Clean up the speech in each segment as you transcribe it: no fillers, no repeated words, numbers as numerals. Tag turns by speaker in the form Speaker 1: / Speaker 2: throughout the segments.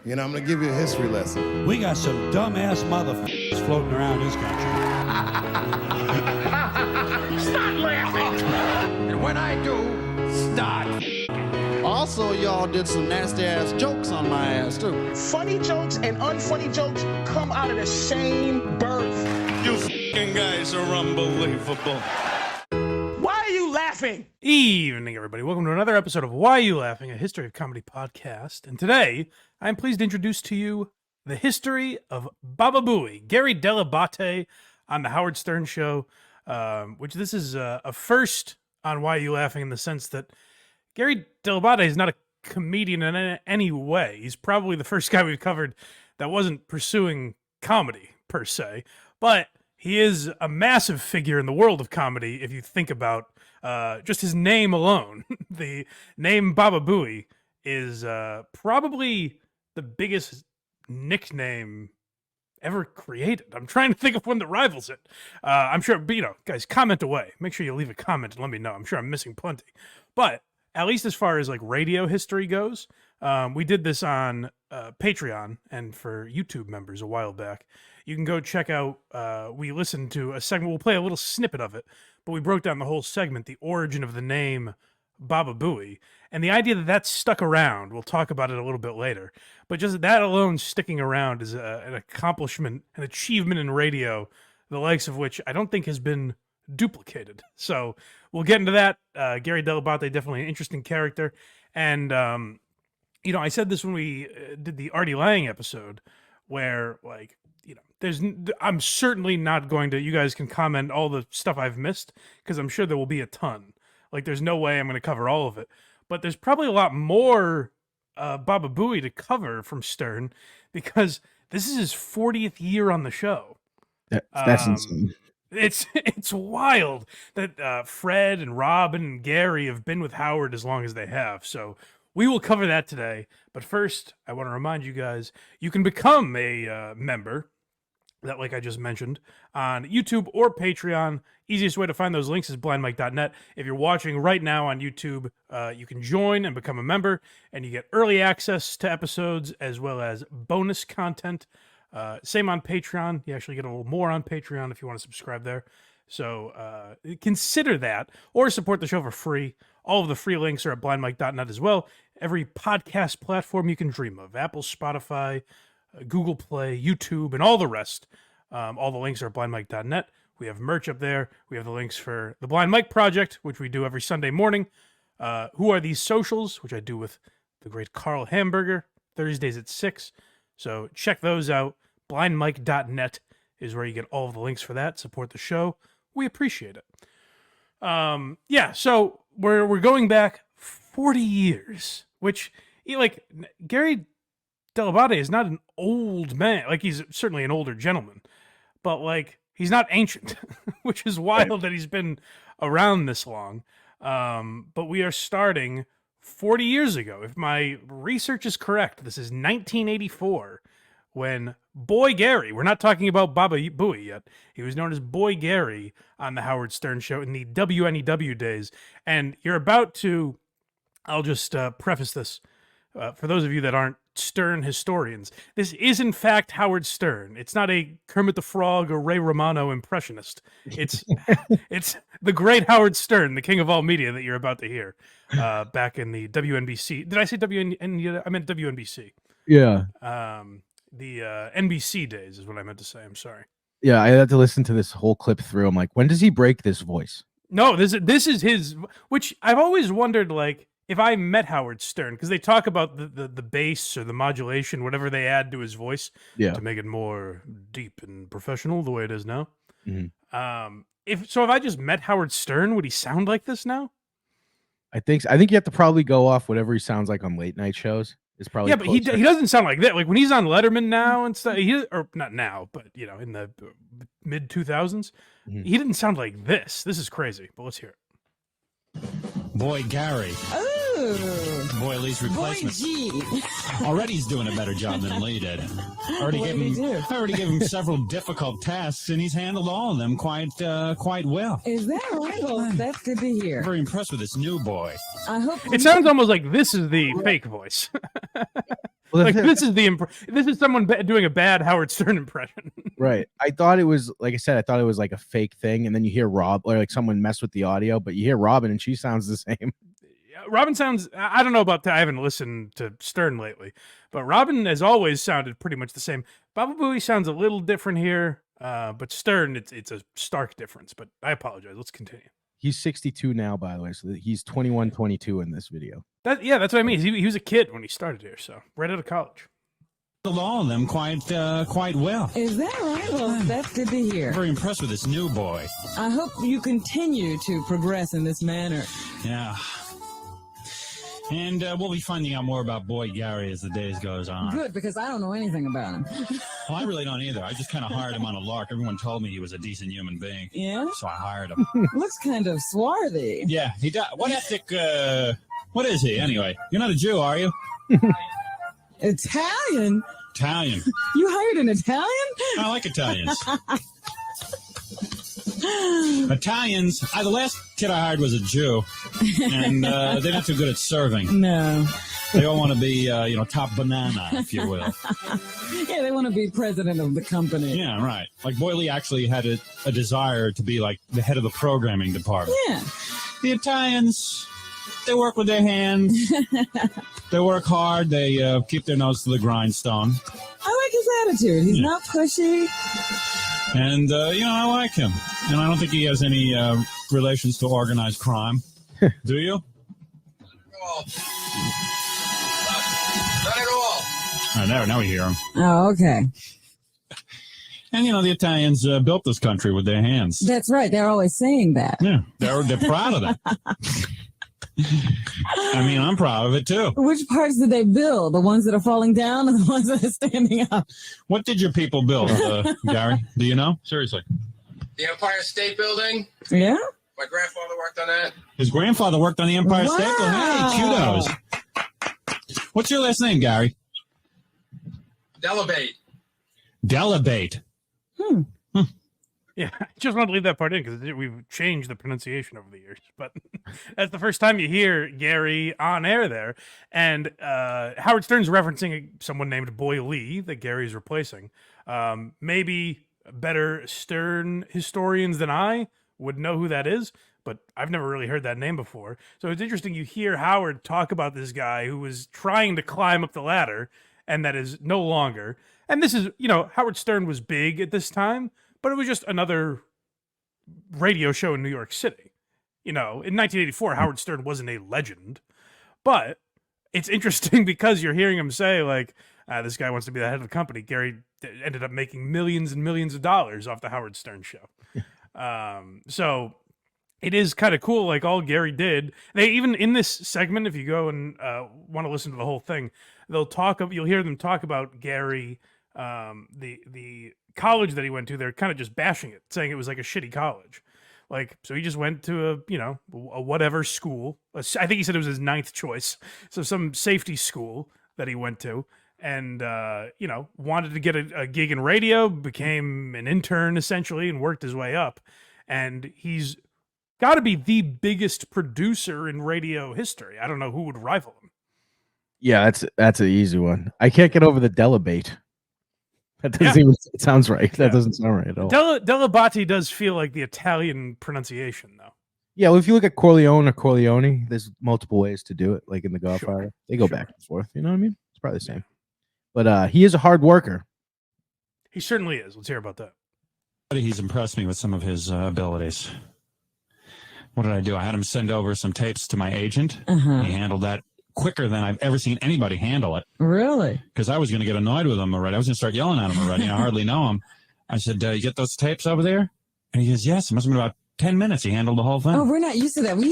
Speaker 1: You know, I'm going to give you a history lesson.
Speaker 2: We got some dumbass motherfuckers floating around this country.
Speaker 3: Start laughing! And when I do, start.
Speaker 4: Also, y'all did some nasty-ass jokes on my ass, too.
Speaker 5: Funny jokes and unfunny jokes come out of the same birth.
Speaker 6: You f***ing guys are unbelievable.
Speaker 5: Why are you laughing?
Speaker 7: Evening, everybody. Welcome to another episode of Why Are You Laughing, a history of comedy podcast. And today, I'm pleased to introduce to you the history of Baba Booey, Gary Dell'Abate on the Howard Stern Show, which this is a first on Why Are You Laughing in the sense that Gary Dell'Abate is not a comedian in any way. He's probably the first guy we've covered that wasn't pursuing comedy, per se, but he is a massive figure in the world of comedy if you think about just his name alone. The name Baba Booey is probably the biggest nickname ever created. I'm trying to think of one that rivals it. I'm sure, but, guys, comment away. Make sure you leave a comment and let me know. I'm sure I'm missing plenty. But at least as far as like radio history goes, we did this on Patreon and for YouTube members a while back. You can go check out, we listened to a segment, we'll play a little snippet of it, but we broke down the whole segment, the origin of the name Baba Booey, and the idea that that's stuck around. We'll talk about it a little bit later, but just that alone sticking around is an accomplishment, an achievement in radio, the likes of which I don't think has been duplicated. So we'll get into that. Gary Dell'Abate, definitely an interesting character. And, I said this when we did the Artie Lang episode where, I'm certainly not going to, you guys can comment all the stuff I've missed because I'm sure there will be a ton. Like, there's no way I'm going to cover all of it. But there's probably a lot more Baba Booey to cover from Stern because this is his 40th year on the show.
Speaker 8: That's insane.
Speaker 7: It's wild that Fred and Robin and Gary have been with Howard as long as they have. So we will cover that today. But first, I want to remind you guys, you can become a member, that like I just mentioned, on YouTube or Patreon. Easiest way to find those links is blindmike.net. If you're watching right now on YouTube, you can join and become a member, and you get early access to episodes as well as bonus content. Same on Patreon. You actually get a little more on Patreon if you want to subscribe there. So consider that, or support the show for free. All of the free links are at blindmike.net as well. Every podcast platform you can dream of. Apple, Spotify, Google Play, YouTube, and all the rest. All the links are at blindmike.net. We have merch up there. We have the links for the Blind Mike Project, which we do every Sunday morning. Who Are These Socials, which I do with the great Carl Hamburger, Thursdays at 6. So check those out. Blindmike.net is where you get all of the links for that. Support the show. We appreciate it. So we're going back 40 years, which, Gary Dell'Abate is not an old man. Like, he's certainly an older gentleman, but, he's not ancient, which is wild that he's been around this long. But we are starting 40 years ago. If my research is correct, this is 1984 when Boy Gary, we're not talking about Baba Booey yet, he was known as Boy Gary on the Howard Stern Show in the WNEW days. And you're about to, I'll just preface this for those of you that aren't Stern historians. This is, in fact, Howard Stern. It's not a Kermit the Frog or Ray Romano impressionist. It's the great Howard Stern, the king of all media that you're about to hear back in the WNBC. Did I say WN? I meant WNBC.
Speaker 8: Yeah.
Speaker 7: The NBC days is what I meant to say. I'm sorry.
Speaker 8: Yeah, I had to listen to this whole clip through. I'm like, when does he break this voice?
Speaker 7: No, this is his, which I've always wondered, if I met Howard Stern, because they talk about the bass or the modulation, whatever they add to his voice to make it more deep and professional the way it is now.
Speaker 8: Mm-hmm.
Speaker 7: If I just met Howard Stern, would he sound like this now?
Speaker 8: I think you have to probably go off whatever he sounds like on late night shows. It's probably
Speaker 7: but he doesn't sound like that. Like when he's on Letterman now and stuff, or not now, but in the mid 2000s, he didn't sound like this. This is crazy. But let's hear it.
Speaker 2: Boy Gary.
Speaker 9: Oh.
Speaker 2: Boy Lee's replacement.
Speaker 9: Boy G.
Speaker 2: Already he's doing a better job than Lee did. I already gave him several difficult tasks, and he's handled all of them quite well.
Speaker 9: Is that right? Well, that's good to hear.
Speaker 2: Very impressed with this new boy.
Speaker 9: I hope
Speaker 7: it sounds almost like this is the fake voice.
Speaker 8: Well, Well,
Speaker 7: Like this is this is someone doing a bad Howard Stern impression.
Speaker 8: right. I thought it was, like I said, I thought it was like a fake thing, and then you hear Rob, or like someone messed with the audio, but you hear Robin, and she sounds the same.
Speaker 7: Robin sounds, I don't know about that. I haven't listened to Stern lately, but Robin has always sounded pretty much the same. Baba Booey sounds a little different here, but Stern, it's a stark difference, but I apologize. Let's continue.
Speaker 8: He's 62 now, by the way, so he's 21, 22 in this video.
Speaker 7: That's what I mean. He was a kid when he started here, so right out of college.
Speaker 2: All of them quite well.
Speaker 9: Is that right? Well, that's good to hear.
Speaker 2: Very impressed with this new boy.
Speaker 9: I hope you continue to progress in this manner.
Speaker 2: Yeah. And we'll be finding out more about boy Gary as the days goes on.
Speaker 9: Good, because I don't know anything about him.
Speaker 2: Well, I really don't either. I just kind of hired him on a lark. Everyone told me he was a decent human being.
Speaker 9: Yeah?
Speaker 2: So I hired him.
Speaker 9: Looks kind of swarthy.
Speaker 2: Yeah, he does. What ethnic, what is he anyway? You're not a Jew, are you?
Speaker 9: Italian?
Speaker 2: Italian.
Speaker 9: You hired an Italian?
Speaker 2: I like Italians. Italians. The last kid I hired was a Jew, and they're not too good at serving.
Speaker 9: No.
Speaker 2: They all want to be, top banana, if you will.
Speaker 9: Yeah, they want to be president of the company.
Speaker 2: Yeah, right. Like Boy Lee actually had a desire to be like the head of the programming department.
Speaker 9: Yeah.
Speaker 2: The Italians, they work with their hands. They work hard. They keep their nose to the grindstone.
Speaker 9: I like his attitude. He's not pushy.
Speaker 2: And, I like him. And I don't think he has any relations to organized crime. Do you?
Speaker 3: Not at all.
Speaker 2: Now we hear him.
Speaker 9: Oh, okay.
Speaker 2: And, the Italians built this country with their hands.
Speaker 9: That's right. They're always saying that.
Speaker 2: Yeah, they're proud of that. I mean, I'm proud of it, too.
Speaker 9: Which parts did they build? The ones that are falling down or the ones that are standing up?
Speaker 2: What did your people build, Gary? Do you know? Seriously.
Speaker 3: The Empire State Building.
Speaker 9: Yeah?
Speaker 3: My grandfather worked on that.
Speaker 2: His grandfather worked on the Empire State Building. Hey, kudos. What's your last name, Gary?
Speaker 3: Dell'Abate.
Speaker 2: Dell'Abate.
Speaker 7: Yeah, I just want to leave that part in because we've changed the pronunciation over the years. But that's the first time you hear Gary on air there. And Howard Stern's referencing someone named Boy Lee that Gary's replacing. Maybe better Stern historians than I would know who that is, but I've never really heard that name before. So it's interesting you hear Howard talk about this guy who was trying to climb up the ladder and that is no longer. And this is, Howard Stern was big at this time, but it was just another radio show in New York City. In 1984, Howard Stern wasn't a legend. But it's interesting because you're hearing him say, like, this guy wants to be the head of the company. Gary ended up making millions and millions of dollars off the Howard Stern show. So it is kind of cool, like all Gary did. They even in this segment, if you go and want to listen to the whole thing, you'll hear them talk about Gary, the college that he went to. They're kind of just bashing it, saying it was like a shitty college. Like, so he just went to a whatever school. I think he said it was his 9th choice. So some safety school that he went to and, wanted to get a gig in radio, became an intern essentially and worked his way up. And he's got to be the biggest producer in radio history. I don't know who would rival him.
Speaker 8: Yeah, that's an easy one. I can't get over the Dell'Abate. That doesn't even sounds right. That doesn't sound right at all.
Speaker 7: Dell'Abate does feel like the Italian pronunciation, though.
Speaker 8: Yeah, well, if you look at Corleone or Corleone, there's multiple ways to do it. Like in The Godfather,
Speaker 7: Sure.
Speaker 8: They go back and forth. You know what I mean? It's probably the same. But he is a hard worker.
Speaker 7: He certainly is. Let's hear about that.
Speaker 2: He's impressed me with some of his abilities. What did I do? I had him send over some tapes to my agent.
Speaker 9: Uh-huh.
Speaker 2: He handled that quicker than I've ever seen anybody handle it.
Speaker 9: Really?
Speaker 2: Because I was going to get annoyed with him already. I was going to start yelling at him already. I hardly know him. I said, you get those tapes over there? And he goes, yes. It must have been about 10 minutes. He handled the whole thing.
Speaker 9: Oh, we're not used to that. We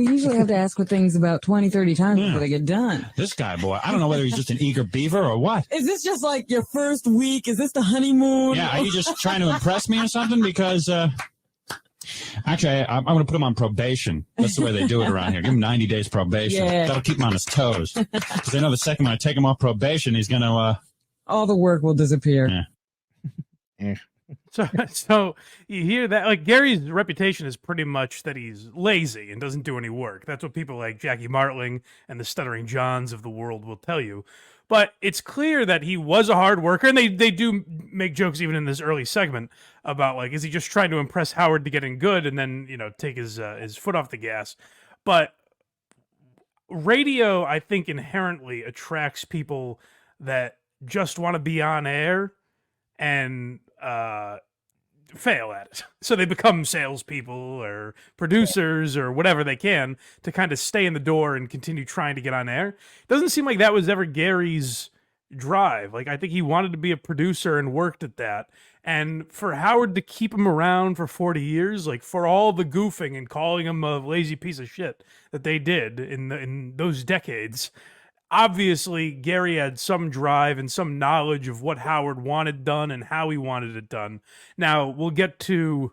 Speaker 9: usually have to ask for things about 20, 30 times before they get done.
Speaker 2: This guy, boy, I don't know whether he's just an eager beaver or what.
Speaker 9: Is this just like your first week? Is this the honeymoon?
Speaker 2: Yeah, are you just trying to impress me or something? Because actually, I'm going to put him on probation. That's the way they do it around here. Give him 90 days probation.
Speaker 9: Yeah.
Speaker 2: That'll keep him on his toes. Because they know the second when I take him off probation, he's going to...
Speaker 9: all the work will disappear.
Speaker 2: Yeah.
Speaker 7: So you hear that, like Gary's reputation is pretty much that he's lazy and doesn't do any work. That's what people like Jackie Martling and the Stuttering Johns of the world will tell you. But it's clear that he was a hard worker, and they do make jokes even in this early segment about like, is he just trying to impress Howard to get in good and then take his foot off the gas? But radio, I think, inherently attracts people that just want to be on air and fail at it. So they become salespeople or producers or whatever they can to kind of stay in the door and continue trying to get on air. It doesn't seem like that was ever Gary's drive. Like, I think he wanted to be a producer and worked at that. And for Howard to keep him around for 40 years, like for all the goofing and calling him a lazy piece of shit that they did in those decades, obviously Gary had some drive and some knowledge of what Howard wanted done and how he wanted it done. Now, we'll get to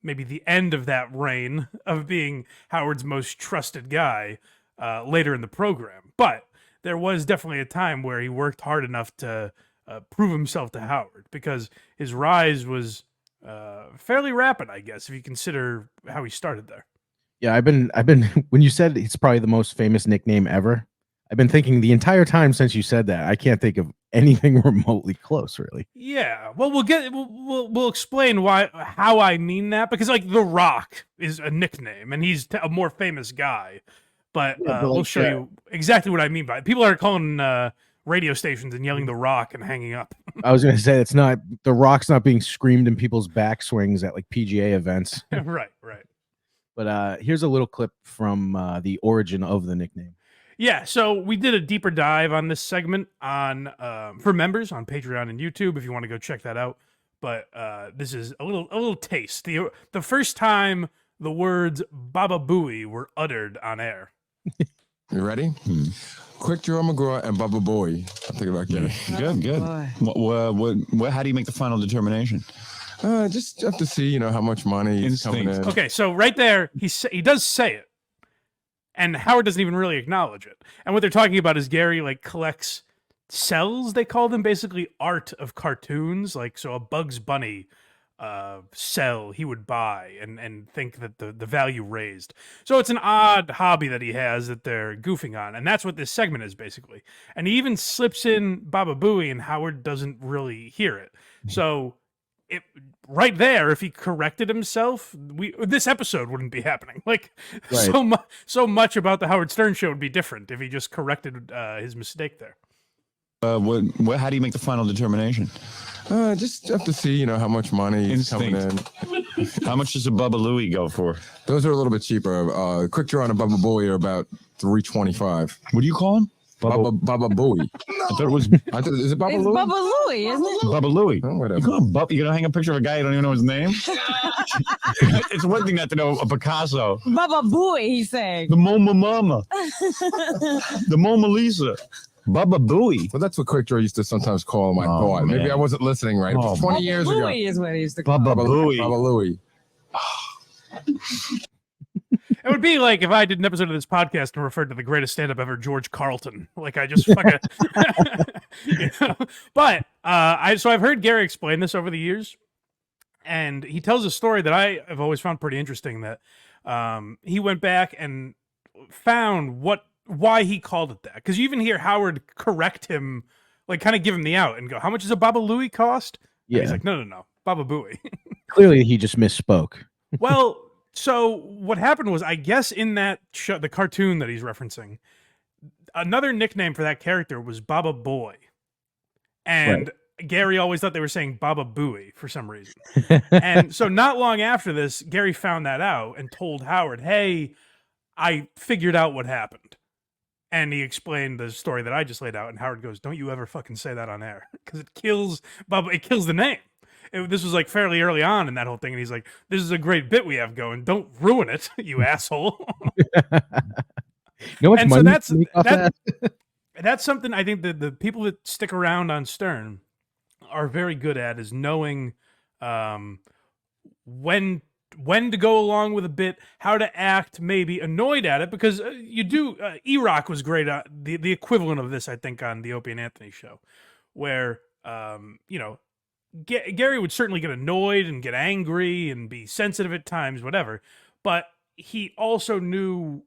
Speaker 7: maybe the end of that reign of being Howard's most trusted guy later in the program. But there was definitely a time where he worked hard enough to prove himself to Howard, because his rise was fairly rapid, I guess, if you consider how he started there.
Speaker 8: Yeah, I've been when you said it's probably the most famous nickname ever, I've been thinking the entire time since you said that, I can't think of anything remotely close, really.
Speaker 7: Yeah, well, we'll explain how I mean that, because like The Rock is a nickname and he's a more famous guy, but we'll show you exactly what I mean by it. People are calling radio stations and yelling The Rock and hanging up.
Speaker 8: I was going to say, it's not, The Rock's not being screamed in people's backswings at like PGA events.
Speaker 7: Right.
Speaker 8: But here's a little clip from the origin of the nickname.
Speaker 7: Yeah, so we did a deeper dive on this segment on for members on Patreon and YouTube if you want to go check that out. But this is a little taste. The first time the words Baba Booey were uttered on air.
Speaker 10: You ready? Quick Draw McGraw and Baba Booey. I'm thinking about getting
Speaker 2: Good. How do you make the final determination?
Speaker 10: Just have to see, how much money is coming in.
Speaker 7: Okay, so right there, he does say it, and Howard doesn't even really acknowledge it. And what they're talking about is Gary like collects cells. They call them basically art of cartoons, like so a Bugs Bunny cell he would buy and think that the value raised. So it's an odd hobby that he has that they're goofing on, and that's what this segment is basically. And he even slips in Baba Booey, and Howard doesn't really hear it. So right there, if he corrected himself, this episode wouldn't be happening. Like right. so much about the Howard Stern show would be different if he just corrected his mistake there.
Speaker 2: How do you make the final determination?
Speaker 10: Just have to see, how much money is coming in.
Speaker 2: How much does a Baba Louie go for?
Speaker 10: Those are a little bit cheaper. Quick Draw and a Baba Booey are about $325.
Speaker 2: What do you call him?
Speaker 10: Baba Booey.
Speaker 2: I thought it was.
Speaker 10: Is it Baba
Speaker 9: It's
Speaker 10: Louie?
Speaker 9: Baba Louie, isn't it?
Speaker 2: Baba Louie.
Speaker 10: Oh, whatever.
Speaker 2: You call him Bubba? You're gonna hang a picture of a guy you don't even know his name? It's one thing not to know a Picasso.
Speaker 9: Baba Booey, he's saying.
Speaker 2: The Moma Mama. The Mona Lisa. Baba Booey.
Speaker 10: Well, that's what Quick Draw used to sometimes call my boy.
Speaker 2: Man.
Speaker 10: Maybe I wasn't listening right. It was 20 years ago.
Speaker 9: Booey is what he used to call
Speaker 2: Baba Booey.
Speaker 10: Baba Louie.
Speaker 7: It would be like if I did an episode of this podcast and referred to the greatest stand-up ever, George Carlton. Like I just fucking, But so I've heard Gary explain this over the years, and he tells a story that I have always found pretty interesting. That he went back and found why he called it that, because you even hear Howard correct him, like kind of give him the out and go, "How much does a Baba Louie cost?"
Speaker 8: Yeah,
Speaker 7: and he's like, "No, Baba Booey."
Speaker 8: Clearly, he just misspoke.
Speaker 7: Well. So what happened was, I guess in that show, the cartoon that he's referencing, another nickname for that character was Baba Boy. And Gary always thought they were saying Baba Booey for some reason. And so not long after this, Gary found that out and told Howard, hey, I figured out what happened. And he explained the story that I just laid out. And Howard goes, don't you ever fucking say that on air, because it kills Baba. It kills the name. This was like fairly early on in that whole thing, and he's like, "This is a great bit we have going. Don't ruin it, you asshole." And so that's something I think that the people that stick around on Stern are very good at, is knowing when to go along with a bit, how to act maybe annoyed at it, because you do. E-Rock was great. The equivalent of this, I think, on the Opie and Anthony show, where Gary would certainly get annoyed and get angry and be sensitive at times, whatever. But he also knew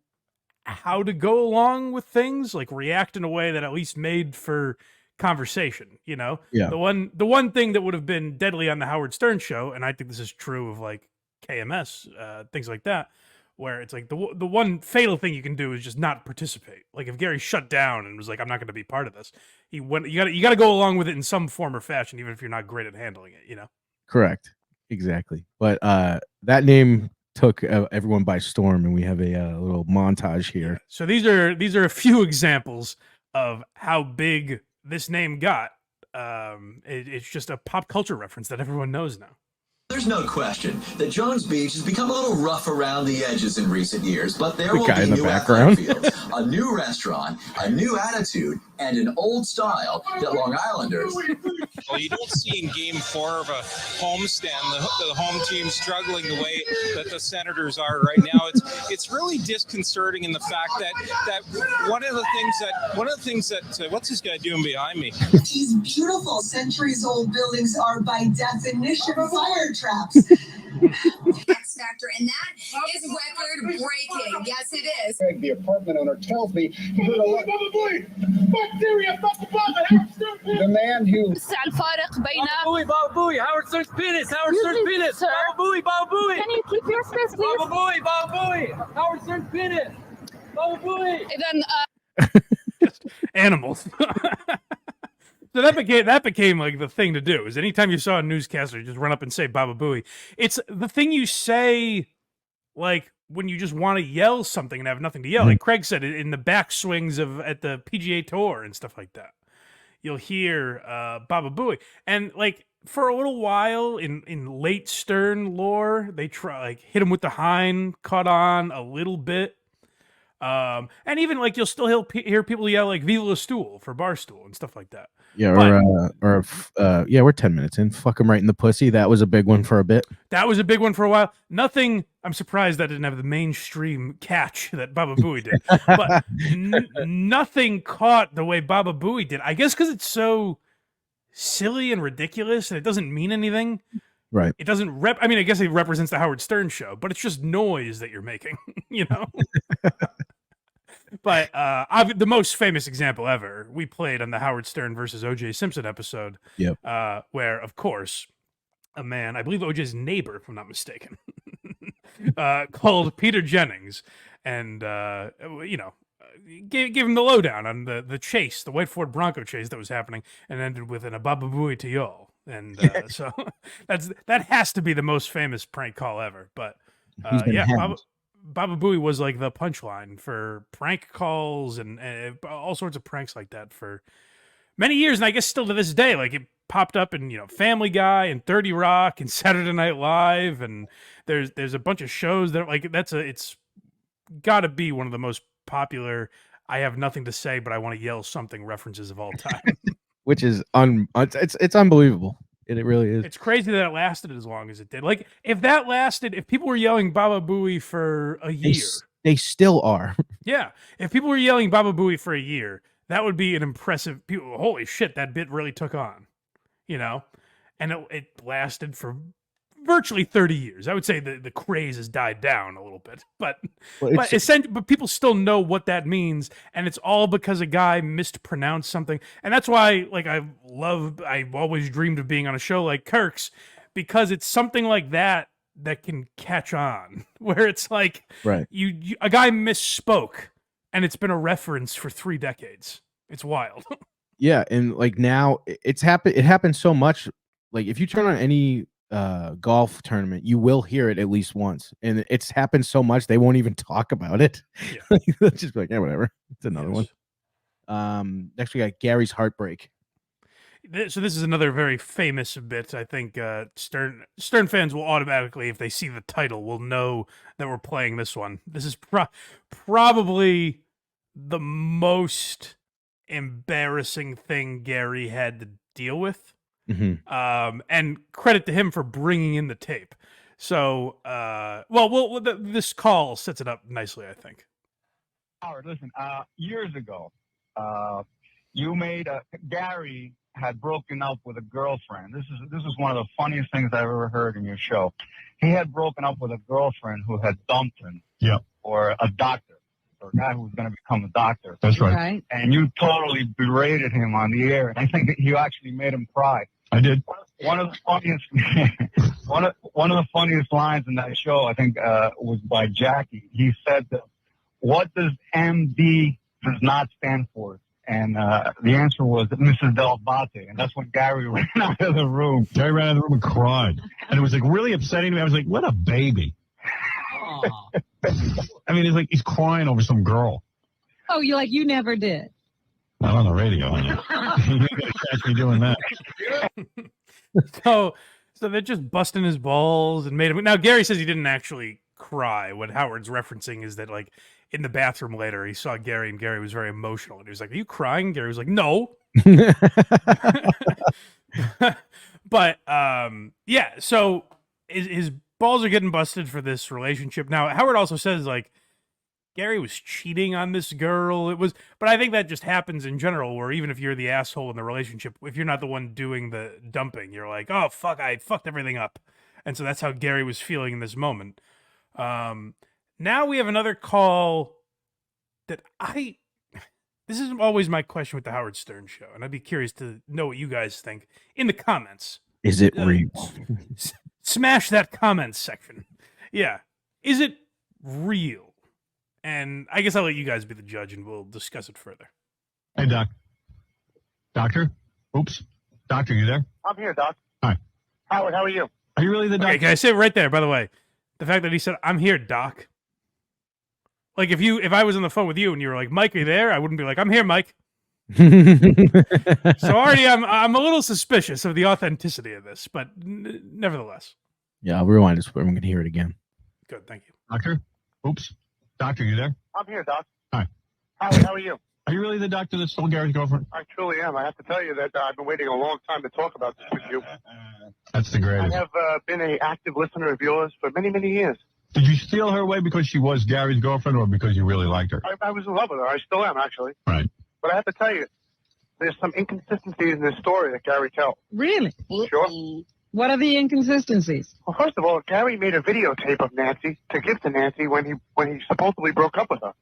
Speaker 7: how to go along with things, like react in a way that at least made for conversation, you know?
Speaker 8: Yeah.
Speaker 7: The one thing that would have been deadly on the Howard Stern show, and I think this is true of like KMS, things like that, where it's like the one fatal thing you can do is just not participate. Like if Gary shut down and was like, I'm not going to be part of this, you got to go along with it in some form or fashion, even if you're not great at handling it, you know?
Speaker 8: Correct. Exactly. But that name took everyone by storm, and we have a little montage here.
Speaker 7: So these are a few examples of how big this name got. It's just a pop culture reference that everyone knows now.
Speaker 11: There's no question that Jones Beach has become a little rough around the edges in recent years, but there will be
Speaker 8: in the
Speaker 11: new
Speaker 8: background.
Speaker 11: athletic fields, a new restaurant, a new attitude, and an old style that Long Islanders.
Speaker 6: Well, you don't see in Game 4 of a homestand the home team struggling the way that the Senators are right now. It's really disconcerting in the fact that one of the things that what's this guy doing behind me?
Speaker 12: These beautiful centuries-old buildings are by definition fire traps. X factor, and that is record breaking. Yes, it is.
Speaker 5: The apartment owner tells me he heard a lot. Baba Booey! Bacteria! The man who.
Speaker 3: Baba Booey, Howard Stern's penis, Howard Stern's penis. Baba Booey, Baba Booey.
Speaker 12: Can you keep your space, please?
Speaker 3: Baba Booey, Baba Booey, Howard Stern's penis. Baba Booey.
Speaker 12: Then,
Speaker 7: Animals. So that became like the thing to do. Is anytime you saw a newscaster, just run up and say Baba Booey. It's the thing you say, like when you just want to yell something and have nothing to yell. Like Craig said, in the backswings at the PGA Tour and stuff like that, you'll hear Baba Booey. And like for a little while in late Stern lore, they try like hit him with the hind, caught on a little bit. And even like you'll still hear people yell like "Viva la Stool" for Barstool and stuff like that.
Speaker 8: Yeah, we're 10 minutes in. Fuck him right in the pussy. That was a big one for a bit.
Speaker 7: That was a big one for a while. Nothing. I'm surprised that didn't have the mainstream catch that Baba Booey did. But nothing caught the way Baba Booey did. I guess because it's so silly and ridiculous, and it doesn't mean anything.
Speaker 8: Right.
Speaker 7: It doesn't I mean, I guess it represents the Howard Stern show, but it's just noise that you're making, you know? But the most famous example ever, we played on the Howard Stern versus O.J. Simpson episode, where, of course, a man, I believe O.J.'s neighbor, if I'm not mistaken, called Peter Jennings and, gave him the lowdown on the chase, the White Ford Bronco chase that was happening, and ended with an Baba Booey to y'all. And so that has to be the most famous prank call ever. But Baba Booey was like the punchline for prank calls and all sorts of pranks like that for many years. And I guess still to this day, like it popped up in, Family Guy and 30 Rock and Saturday Night Live. And there's a bunch of shows that like, it's gotta be one of the most popular, I have nothing to say, but I want to yell something references of all time.
Speaker 8: Which is it's unbelievable. It really is.
Speaker 7: It's crazy that it lasted as long as it did. Like if people were yelling Baba Booey for a year,
Speaker 8: they still are.
Speaker 7: Yeah, if people were yelling Baba Booey for a year, that would be an impressive. Holy shit, that bit really took on, and it lasted for virtually 30 years. I would say the craze has died down a little bit, but people still know what that means, and it's all because a guy mispronounced something. And that's why, like, I've always dreamed of being on a show like Kirk's, because it's something like that can catch on, where it's like,
Speaker 8: right,
Speaker 7: a guy misspoke, and it's been a reference for 3 decades. It's wild.
Speaker 8: Yeah, and like now it happens so much. Like if you turn on any golf tournament, you will hear it at least once, and it's happened so much they won't even talk about it. Yeah. They'll just be like, yeah, whatever, it's another one. Next we got Gary's heartbreak.
Speaker 7: So this is another very famous bit. I think Stern fans will automatically, if they see the title, will know that we're playing this one. This is probably the most embarrassing thing Gary had to deal with.
Speaker 8: Mm-hmm.
Speaker 7: And credit to him for bringing in the tape. So, this call sets it up nicely, I think.
Speaker 13: Howard, listen, years ago, Gary had broken up with a girlfriend. This is one of the funniest things I've ever heard in your show. He had broken up with a girlfriend who had dumped him.
Speaker 14: Yeah.
Speaker 13: Or a doctor. doctor, a guy who's going to become a doctor.
Speaker 10: That's right.
Speaker 13: And you totally berated him on the air. And I think that you actually made him cry.
Speaker 10: I did.
Speaker 13: One of the funniest, one of the funniest lines in that show, I think, was by Jackie. He said, "What does MD does not stand for?" And the answer was Mrs. Dell'Abate. And that's when Gary ran out of the room.
Speaker 10: Gary ran out of the room and cried. And it was like really upsetting to me. I was like, what a baby. I mean, it's like he's crying over some girl.
Speaker 14: Oh, you never did.
Speaker 10: Not on the radio. You gotta catch me doing that.
Speaker 7: So they're just busting his balls and made him. Now Gary says he didn't actually cry. What Howard's referencing is that like in the bathroom later he saw Gary and Gary was very emotional and he was like, "Are you crying?" Gary was like, "No." But yeah. So his balls are getting busted for this relationship. Now Howard also says like Gary was cheating on this girl. But I think that just happens in general, where even if you're the asshole in the relationship, if you're not the one doing the dumping, you're like, oh, fuck, I fucked everything up. And so that's how Gary was feeling in this moment. Now we have another call that this is always my question with the Howard Stern show, and I'd be curious to know what you guys think in the comments.
Speaker 8: Is it real?
Speaker 7: Smash that comments section. Yeah. Is it real? And I guess I'll let you guys be the judge and we'll discuss it further.
Speaker 10: Hey, Doc. Doctor? Oops. Doctor, you there?
Speaker 13: I'm here, Doc.
Speaker 10: Hi.
Speaker 13: Howard, how are you?
Speaker 10: Are you really the doctor?
Speaker 7: Okay, can I say it right there, by the way? The fact that he said, "I'm here, Doc." Like if I was on the phone with you and you were like, "Mike, are you there?" I wouldn't be like, "I'm here, Mike." So already I'm a little suspicious of the authenticity of this, but nevertheless.
Speaker 8: Yeah, I'll rewind this. I'm going to hear it again.
Speaker 7: Good, thank you.
Speaker 10: Doctor? Oops. Doctor, you there?
Speaker 13: I'm here, Doc.
Speaker 10: Hi.
Speaker 13: Howard, how are you?
Speaker 10: Are you really the doctor that stole Gary's girlfriend?
Speaker 13: I truly am. I have to tell you that I've been waiting a long time to talk about this with you.
Speaker 10: That's the greatest.
Speaker 13: I have been an active listener of yours for many, many years.
Speaker 10: Did you steal her away because she was Gary's girlfriend or because you really liked her?
Speaker 13: I was in love with her. I still am, actually.
Speaker 10: Right.
Speaker 13: But I have to tell you, there's some inconsistencies in this story that Gary tells.
Speaker 14: Really?
Speaker 13: Sure.
Speaker 14: What are the inconsistencies?
Speaker 13: Well, first of all, Gary made a videotape of Nancy to give to Nancy when he supposedly broke up with her.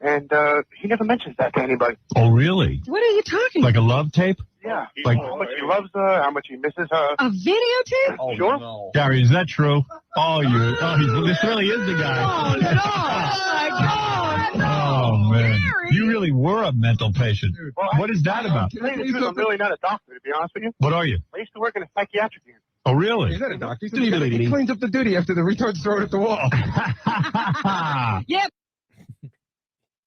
Speaker 13: And he never mentions that to anybody.
Speaker 10: Oh, really?
Speaker 14: What are you talking
Speaker 10: Like a love tape?
Speaker 13: Yeah.
Speaker 10: Like
Speaker 13: how much he loves her, how much he misses her.
Speaker 14: A videotape?
Speaker 13: Oh, sure. No.
Speaker 10: Gary, is that true? This really is the guy.
Speaker 14: Oh, no. Oh, my God.
Speaker 10: Oh, man.
Speaker 14: Gary.
Speaker 10: You really were a mental patient.
Speaker 13: Well,
Speaker 10: what is that about?
Speaker 13: To tell you the truth, I'm really not a doctor, to be honest with you.
Speaker 10: What are you?
Speaker 13: I used to work in a psychiatric unit.
Speaker 10: Oh, really?
Speaker 15: He's not a doctor. He cleans up the duty after the retards throw it at the wall.
Speaker 14: Yep.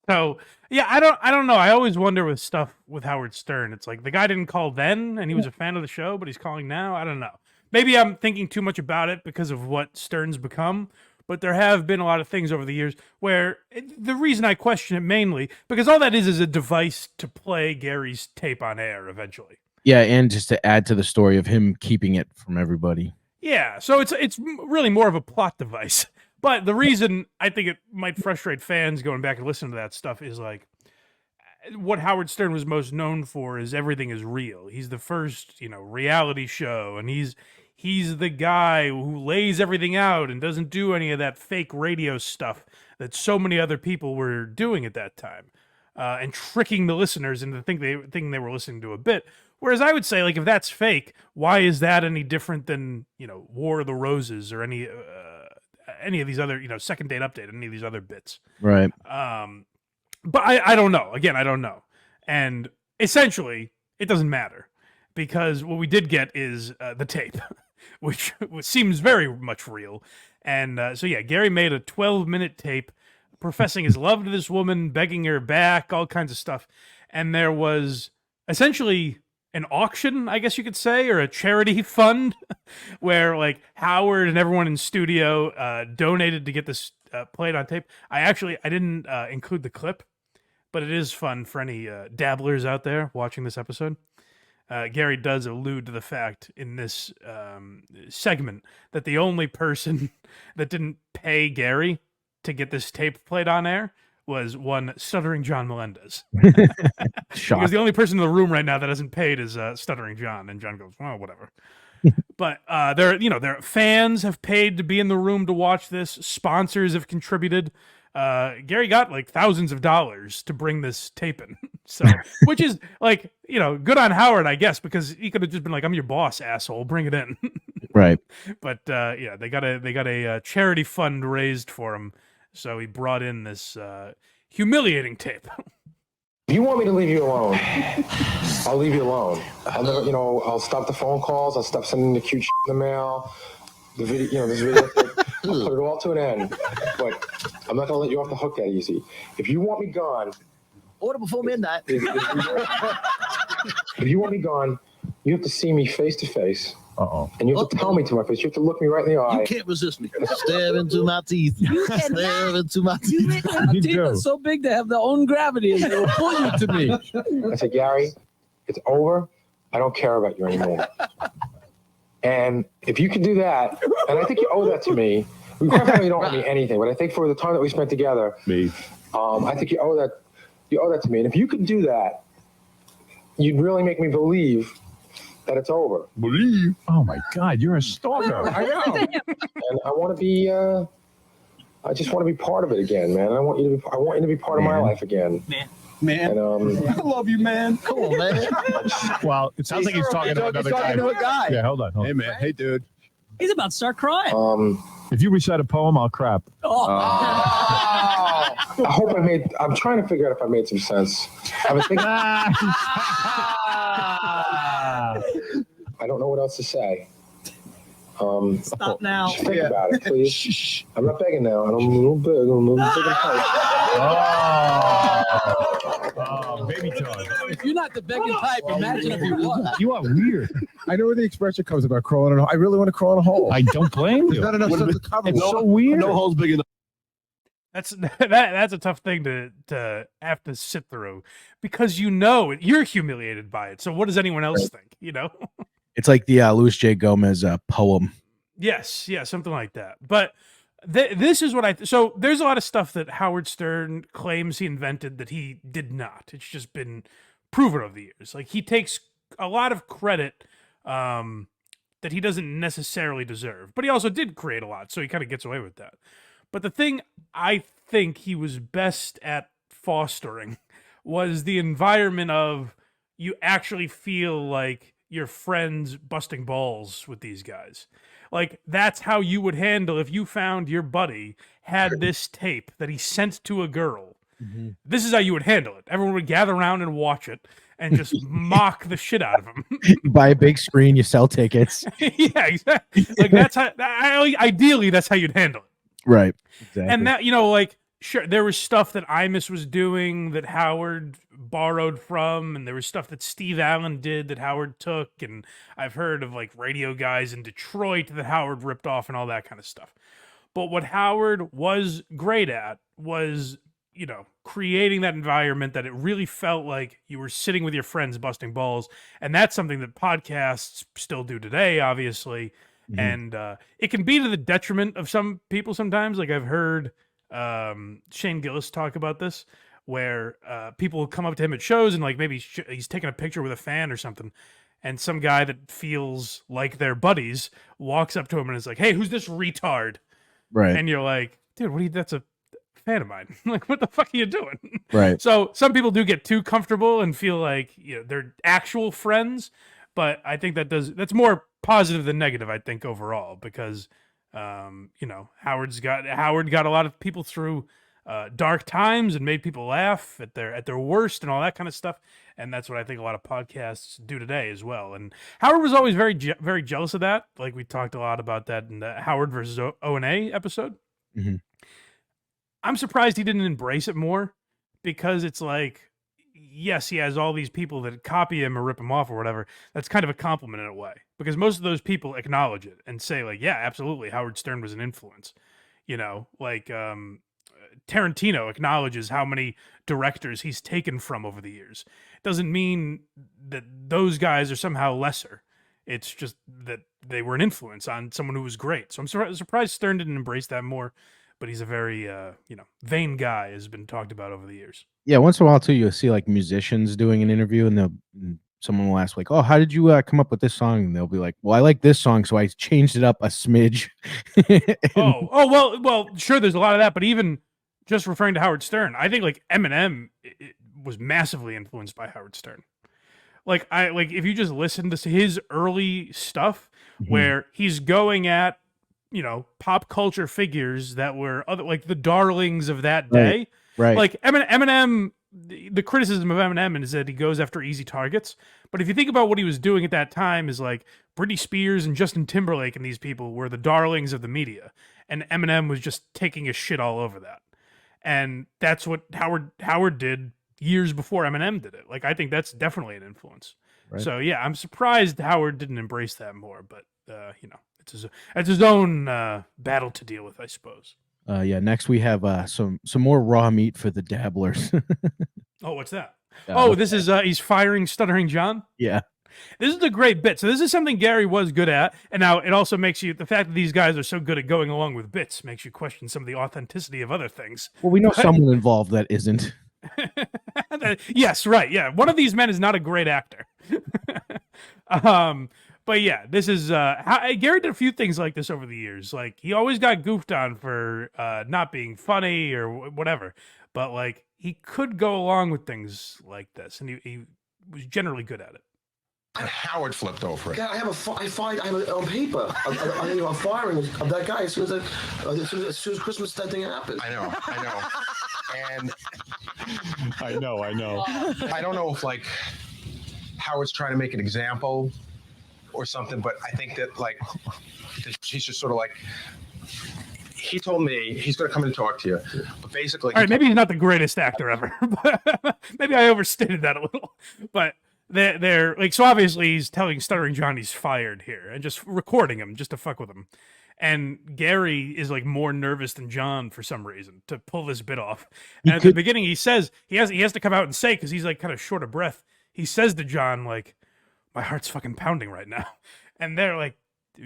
Speaker 7: So yeah, I don't know. I always wonder with stuff with Howard Stern. It's like the guy didn't call then and he was a fan of the show, but he's calling now. I don't know. Maybe I'm thinking too much about it because of what Stern's become. But there have been a lot of things over the years where the reason I question it mainly because all that is a device to play Gary's tape on air eventually.
Speaker 8: Yeah, and just to add to the story of him keeping it from everybody.
Speaker 7: Yeah, so it's really more of a plot device. But the reason I think it might frustrate fans going back and listening to that stuff is like what Howard Stern was most known for is everything is real. He's the first, reality show, and he's the guy who lays everything out and doesn't do any of that fake radio stuff that so many other people were doing at that time, and tricking the listeners into thinking they were listening to a bit. Whereas I would say, like, if that's fake, why is that any different than War of the Roses or any of these other Second Date Update, any of these other bits?
Speaker 8: Right.
Speaker 7: But I don't know. Again, I don't know. And essentially, it doesn't matter because what we did get is the tape, which seems very much real. And so, yeah, Gary made a 12-minute tape professing his love to this woman, begging her back, all kinds of stuff. And there was essentially an auction, I guess you could say, or a charity fund where like Howard and everyone in studio donated to get this played on tape. I didn't include the clip, but it is fun for any dabblers out there watching this episode. Gary does allude to the fact in this segment that the only person that didn't pay Gary to get this tape played on air was one stuttering John Melendez. Because the only person in the room right now that hasn't paid is stuttering John, and John goes, well, whatever. But their fans have paid to be in the room to watch this. Sponsors have contributed. Gary got like thousands of dollars to bring this tape in. So, which is like, good on Howard, I guess, because he could have just been like, I'm your boss, asshole, bring it in.
Speaker 8: Right.
Speaker 7: But yeah, they got a charity fund raised for him. So he brought in this humiliating tape.
Speaker 16: If you want me to leave you alone, I'll leave you alone. I'll never, I'll stop the phone calls. I'll stop sending the cute shit in the mail. The video, this video, I'll put it all to an end. But I'm not gonna let you off the hook that easy. If you want me gone,
Speaker 17: order before midnight.
Speaker 16: If you want me gone, you have to see me face to face. And you have to tell me to my face. You have to look me right in the eye.
Speaker 17: You can't resist me. Stare into my teeth. Stare into my teeth.
Speaker 3: My teeth are so big they have their own gravity and they'll pull you to me.
Speaker 16: I said, Gary, it's over. I don't care about you anymore. And if you can do that, and I think you owe that to me. You definitely don't owe me anything, but I think for the time that we spent together, I think you owe that to me. And if you could do that, you'd really make me believe that it's over.
Speaker 10: Believe? Oh my God, you're a stalker.
Speaker 16: I know. And I want to be. I just want to be part of it again, man. I want you to be part of my life again.
Speaker 3: Man.
Speaker 16: And,
Speaker 3: I love you, man.
Speaker 17: Come on, man.
Speaker 10: Well, it sounds like he's talking to another guy.
Speaker 3: to a guy.
Speaker 10: Yeah, hold on. Hey, man. Hey, dude.
Speaker 3: He's about to start crying.
Speaker 10: If you recite a poem, I'll crap.
Speaker 16: I hope I'm trying to figure out if I made some sense. I was thinking. I don't know what else to say.
Speaker 3: Stop now.
Speaker 16: Just think about it, please. I'm not begging now. I'm a little big. I'm a little big and
Speaker 10: Oh, baby talk.
Speaker 3: If you're not the begging type, imagine if you was.
Speaker 10: You are weird.
Speaker 15: I know where the expression comes about crawling in a hole. I really want to crawl in a hole.
Speaker 10: I don't blame you.
Speaker 15: There's not enough stuff to cover.
Speaker 10: It's so weird.
Speaker 15: No hole's big enough.
Speaker 7: That's a tough thing to have to sit through because you're humiliated by it. So what does anyone else think?
Speaker 8: It's like the Luis J. Gomez poem.
Speaker 7: Yes, yeah, something like that. But this is what so there's a lot of stuff that Howard Stern claims he invented that he did not. It's just been proven over the years. Like he takes a lot of credit that he doesn't necessarily deserve, but he also did create a lot, so he kind of gets away with that. But the thing I think he was best at fostering was the environment of you actually feel like your friends busting balls with these guys. Like, that's how you would handle if you found your buddy had this tape that he sent to a girl. Mm-hmm. This is how you would handle it. Everyone would gather around and watch it and just mock the shit out of him.
Speaker 8: You buy a big screen, you sell tickets.
Speaker 7: Yeah, exactly. Like, that's how, ideally, that's how you'd handle it.
Speaker 8: Right. Exactly.
Speaker 7: And that, sure, there was stuff that Imus was doing that Howard borrowed from, and there was stuff that Steve Allen did that Howard took, and I've heard of radio guys in Detroit that Howard ripped off and all that kind of stuff. But what Howard was great at was, creating that environment that it really felt like you were sitting with your friends busting balls, and that's something that podcasts still do today, obviously, and it can be to the detriment of some people sometimes. Like I've heard Shane Gillis talk about this, where people will come up to him at shows and maybe he's taking a picture with a fan or something, and some guy that feels like they're buddies walks up to him and is like, "Hey, who's this retard?"
Speaker 8: Right.
Speaker 7: And you're like, "Dude, that's a fan of mine." Like, what the fuck are you doing?
Speaker 8: Right.
Speaker 7: So some people do get too comfortable and feel like they're actual friends, but I think that's more positive than negative, I think, overall, because Howard got a lot of people through dark times and made people laugh at their worst and all that kind of stuff, and that's what I think a lot of podcasts do today as well. And Howard was always very very jealous of that. Like we talked a lot about that in the Howard versus O&A episode.
Speaker 8: Mm-hmm.
Speaker 7: I'm surprised he didn't embrace it more, because it's like, yes, he has all these people that copy him or rip him off or whatever. That's kind of a compliment in a way, because most of those people acknowledge it and say yeah, absolutely, Howard Stern was an influence. Tarantino acknowledges how many directors he's taken from over the years. It doesn't mean that those guys are somehow lesser. It's just that they were an influence on someone who was great. So I'm surprised Stern didn't embrace that more, but he's a very, vain guy, has been talked about over the years.
Speaker 8: Yeah, once in a while, too, you'll see, musicians doing an interview, and someone will ask, "Oh, how did you come up with this song?" And they'll be like, "Well, I like this song, so I changed it up a smidge."
Speaker 7: Well, sure, there's a lot of that, but even just referring to Howard Stern, I think like Eminem was massively influenced by Howard Stern. Like if you just listen to his early stuff, where he's going at pop culture figures that were like the darlings of that day.
Speaker 8: Right.
Speaker 7: Like Eminem, the criticism of Eminem is that he goes after easy targets. But if you think about what he was doing at that time, is like Britney Spears and Justin Timberlake and these people were the darlings of the media, and Eminem was just taking a shit all over that. And that's what Howard did years before Eminem did it. Like, I think that's definitely an influence. Right. So yeah, I'm surprised Howard didn't embrace that more, but it's his own battle to deal with, I suppose.
Speaker 8: Next we have some more raw meat for the dabblers.
Speaker 7: Oh, what's that? This is he's firing Stuttering John.
Speaker 8: Yeah.
Speaker 7: This is a great bit. So this is something Gary was good at, and now it also makes you, the fact that these guys are so good at going along with bits makes you question some of the authenticity of other things.
Speaker 8: Well, we know someone involved that isn't.
Speaker 7: Yes, right. Yeah, one of these men is not a great actor. But yeah, this is Gary did a few things like this over the years. Like, he always got goofed on for not being funny or whatever, but like he could go along with things like this, and he was generally good at it.
Speaker 10: And Howard flipped over it.
Speaker 18: I have on paper. I'm firing of that guy as soon as Christmas that thing happened.
Speaker 10: I know. And I know. I don't know if like Howard's trying to make an example or something, but I think that like he's just sort of like, he told me he's going to come in and talk to you, but basically,
Speaker 7: all right, maybe he's not the greatest actor ever. Maybe I overstated that a little, but they're like, so obviously he's telling Stuttering John he's fired here and just recording him just to fuck with him. And Gary is like more nervous than John for some reason to pull this bit off. And at the beginning, he says he has to come out and say, because he's like kind of short of breath. He says to John, like, my heart's fucking pounding right now. And they're like,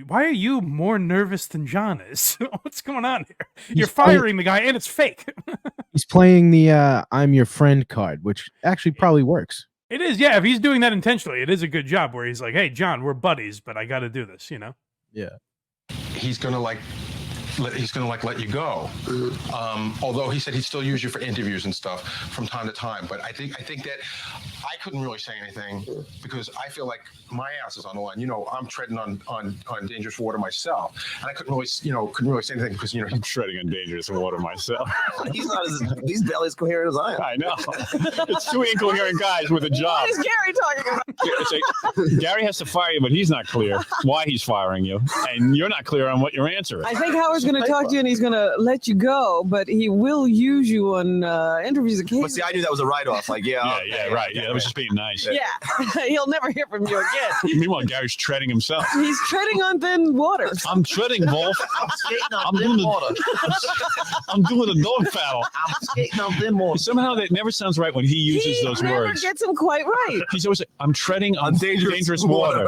Speaker 7: why are you more nervous than John is? What's going on here? You're firing the guy and it's fake.
Speaker 8: He's playing the I'm your friend card, which actually probably works.
Speaker 7: It is, yeah. If he's doing that intentionally, it is a good job where he's like, hey, John, we're buddies, but I got to do this,
Speaker 8: Yeah.
Speaker 10: He's gonna let you go. Although he said he'd still use you for interviews and stuff from time to time. But I think that I couldn't really say anything because I feel like my ass is on the line. I'm treading on dangerous water myself, and I couldn't really say anything because I'm
Speaker 2: treading on dangerous water myself.
Speaker 18: He's barely as coherent as I am.
Speaker 2: I know. It's two incoherent guys with a job.
Speaker 14: What is Gary talking about?
Speaker 2: Gary has to fire you, but he's not clear why he's firing you, and you're not clear on what your answer is.
Speaker 14: I think Howard's going to talk to you and he's going to let you go, but he will use you on interviews occasionally.
Speaker 18: But see, I knew that was a write-off. Like,
Speaker 2: right. Yeah, that was just being nice.
Speaker 14: Yeah, he'll never hear from you again.
Speaker 2: Meanwhile, Gary's treading himself.
Speaker 14: He's treading on thin water.
Speaker 2: I'm treading, Wolf.
Speaker 17: I'm skating on thin water.
Speaker 2: I'm doing a dog paddle.
Speaker 17: I'm skating on thin water.
Speaker 2: Somehow that never sounds right when he uses those words.
Speaker 14: He never gets them quite right.
Speaker 2: He's always like, I'm treading on dangerous water.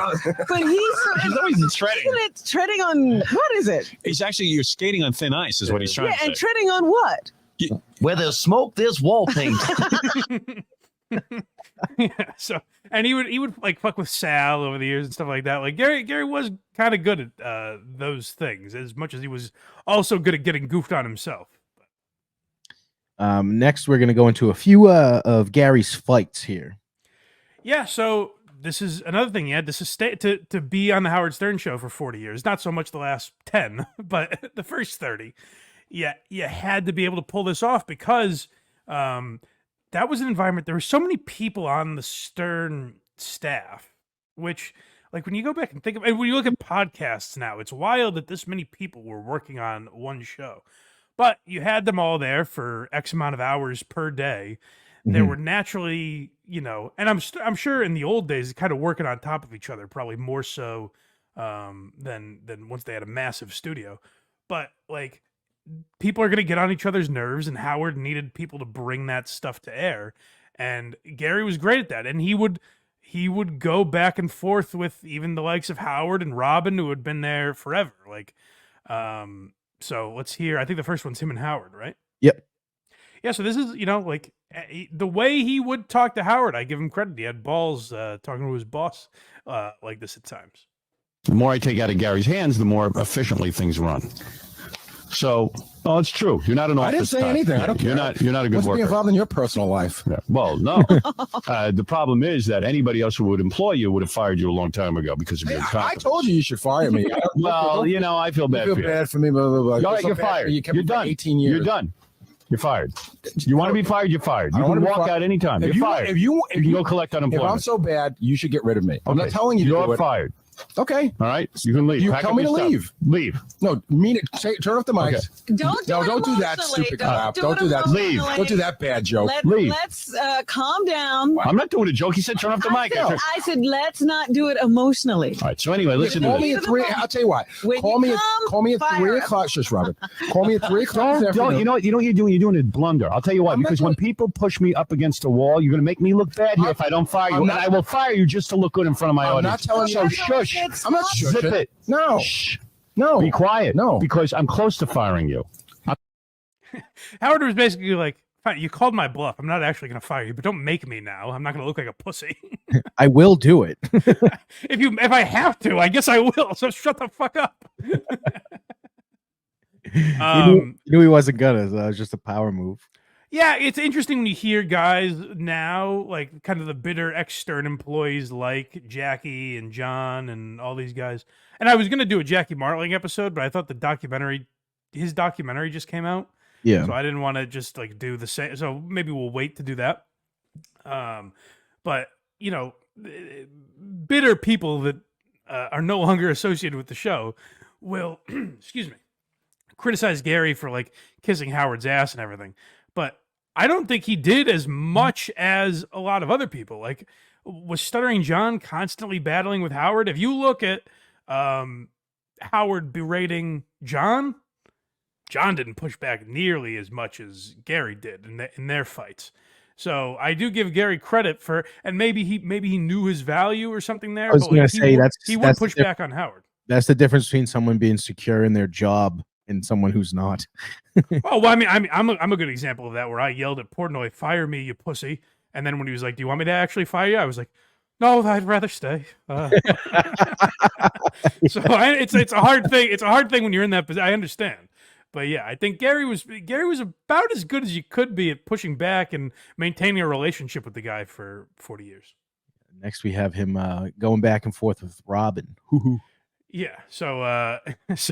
Speaker 14: But he's
Speaker 2: always treading.
Speaker 14: Treading on, what is it?
Speaker 2: He's actually, you're skating on thin ice is what he's trying to say.
Speaker 14: And treading on what?
Speaker 17: Where there's smoke, there's wall paint.
Speaker 7: Yeah, so, and he would like fuck with Sal over the years and stuff like that. Like Gary was kind of good at those things, as much as he was also good at getting goofed on himself.
Speaker 8: Next, we're going to go into a few of Gary's fights here.
Speaker 7: Yeah, so this is another thing. He had to be on the Howard Stern show for 40 years. Not so much the last 10, but the first 30. Yeah, you had to be able to pull this off because that was an environment. There were so many people on the Stern staff, which, like, when you go back and think of it, when you look at podcasts now, it's wild that this many people were working on one show. But you had them all there for X amount of hours per day. There were naturally, and I'm sure in the old days, kind of working on top of each other, probably more so than once they had a massive studio. But like, people are going to get on each other's nerves, and Howard needed people to bring that stuff to air. And Gary was great at that. And he would go back and forth with even the likes of Howard and Robin, who had been there forever. Like, so let's hear, I think the first one's him and Howard, right?
Speaker 8: Yep.
Speaker 7: Yeah. So this is, like the way he would talk to Howard, I give him credit. He had balls talking to his boss like this at times.
Speaker 2: The more I take out of Gary's hands, the more efficiently things run.
Speaker 19: So, it's true. You're not an office.
Speaker 15: I didn't say
Speaker 19: type.
Speaker 15: anything. I don't
Speaker 19: You're
Speaker 15: care.
Speaker 19: You're not a good
Speaker 15: What's
Speaker 19: worker.
Speaker 15: be involved in your personal life?
Speaker 19: Yeah. Well, no. The problem is that anybody else who would employ you would have fired you a long time ago because of your
Speaker 15: I
Speaker 19: incompetence.
Speaker 15: told you should fire me.
Speaker 19: Well, I feel bad
Speaker 15: You
Speaker 19: for
Speaker 15: feel
Speaker 19: you.
Speaker 15: bad for me. Blah, blah, blah.
Speaker 19: All right,
Speaker 15: So
Speaker 19: you're
Speaker 15: bad for
Speaker 19: fired.
Speaker 15: You kept
Speaker 19: You're
Speaker 15: me for
Speaker 19: done.
Speaker 15: 18 years.
Speaker 19: You're done. You're fired. You want to be fired? You're fired. You
Speaker 15: I
Speaker 19: can
Speaker 15: wanna be
Speaker 19: walk
Speaker 15: fired.
Speaker 19: out anytime.
Speaker 15: If
Speaker 19: You're
Speaker 15: you
Speaker 19: fired.
Speaker 15: if you
Speaker 19: can go collect
Speaker 15: if
Speaker 19: unemployment.
Speaker 15: I'm so bad, you should get rid of me. I'm not telling you to
Speaker 19: You're
Speaker 15: do it.
Speaker 19: fired.
Speaker 15: Okay.
Speaker 19: All right. You can leave.
Speaker 15: You
Speaker 19: Pack
Speaker 15: tell
Speaker 19: up
Speaker 15: me to
Speaker 19: your stuff.
Speaker 15: leave.
Speaker 19: Leave.
Speaker 15: No, mean it. Turn off the mics.
Speaker 14: Don't do
Speaker 15: no,
Speaker 14: it
Speaker 15: don't do that
Speaker 14: emotionally.
Speaker 15: stupid
Speaker 14: Don't
Speaker 15: crap.
Speaker 14: do
Speaker 15: Don't
Speaker 14: it
Speaker 15: do that.
Speaker 14: emotionally.
Speaker 15: Don't do that bad joke.
Speaker 19: Leave.
Speaker 14: Let's calm down.
Speaker 19: I'm not doing a joke. He said turn off the mic.
Speaker 14: I said let's not do it emotionally.
Speaker 19: All right. So anyway, listen to
Speaker 15: Call
Speaker 19: this.
Speaker 15: me at 3. I'll tell you what. Call me at 3 o'clock. Shush, Robin. Call me at 3 o'clock.
Speaker 19: Don't. You know what you're doing? You're doing a blunder. I'll tell you why. Because when people push me up against a wall, you're going to make me look bad here if I don't fire you. And I will fire you just to look good in front of my
Speaker 15: I'm
Speaker 19: audience.
Speaker 15: not telling
Speaker 19: So
Speaker 15: you.
Speaker 19: shush.
Speaker 15: I'm not shushing.
Speaker 19: Zip it.
Speaker 15: No.
Speaker 19: Shh.
Speaker 15: No.
Speaker 19: Be quiet.
Speaker 15: No.
Speaker 19: Because I'm close to firing you.
Speaker 7: Howard was basically like, fine, you called my bluff. I'm not actually going to fire you, but don't make me now. I'm not going to look like a pussy.
Speaker 8: I will do it.
Speaker 7: If I have to, I guess I will. So shut the fuck up.
Speaker 8: You knew he wasn't gonna. So it was just a power move.
Speaker 7: Yeah, it's interesting when you hear guys now, like kind of the bitter ex-Stern employees like Jackie and John and all these guys. And I was going to do a Jackie Martling episode, but I thought his documentary just came out.
Speaker 8: Yeah.
Speaker 7: So I didn't want to just like do the same. So maybe we'll wait to do that. But, bitter people that are no longer associated with the show will, excuse me, criticize Gary for like kissing Howard's ass and everything. But I don't think he did as much as a lot of other people. Like, was Stuttering John constantly battling with Howard? If you look at Howard berating John didn't push back nearly as much as Gary did in their fights. So I do give Gary credit for, and maybe he knew his value or something there.
Speaker 8: I was going to say
Speaker 7: he would push back on Howard.
Speaker 8: That's the difference between someone being secure in their job and someone who's not.
Speaker 7: Oh, well, I'm a good example of that, where I yelled at Portnoy, "Fire me, you pussy!" And then when he was like, "Do you want me to actually fire you?" I was like, "No, I'd rather stay." So it's a hard thing. It's a hard thing when you're in that position. I understand, but yeah, I think Gary was about as good as you could be at pushing back and maintaining a relationship with the guy for 40 years.
Speaker 8: Next, we have him going back and forth with Robin.
Speaker 7: Yeah, so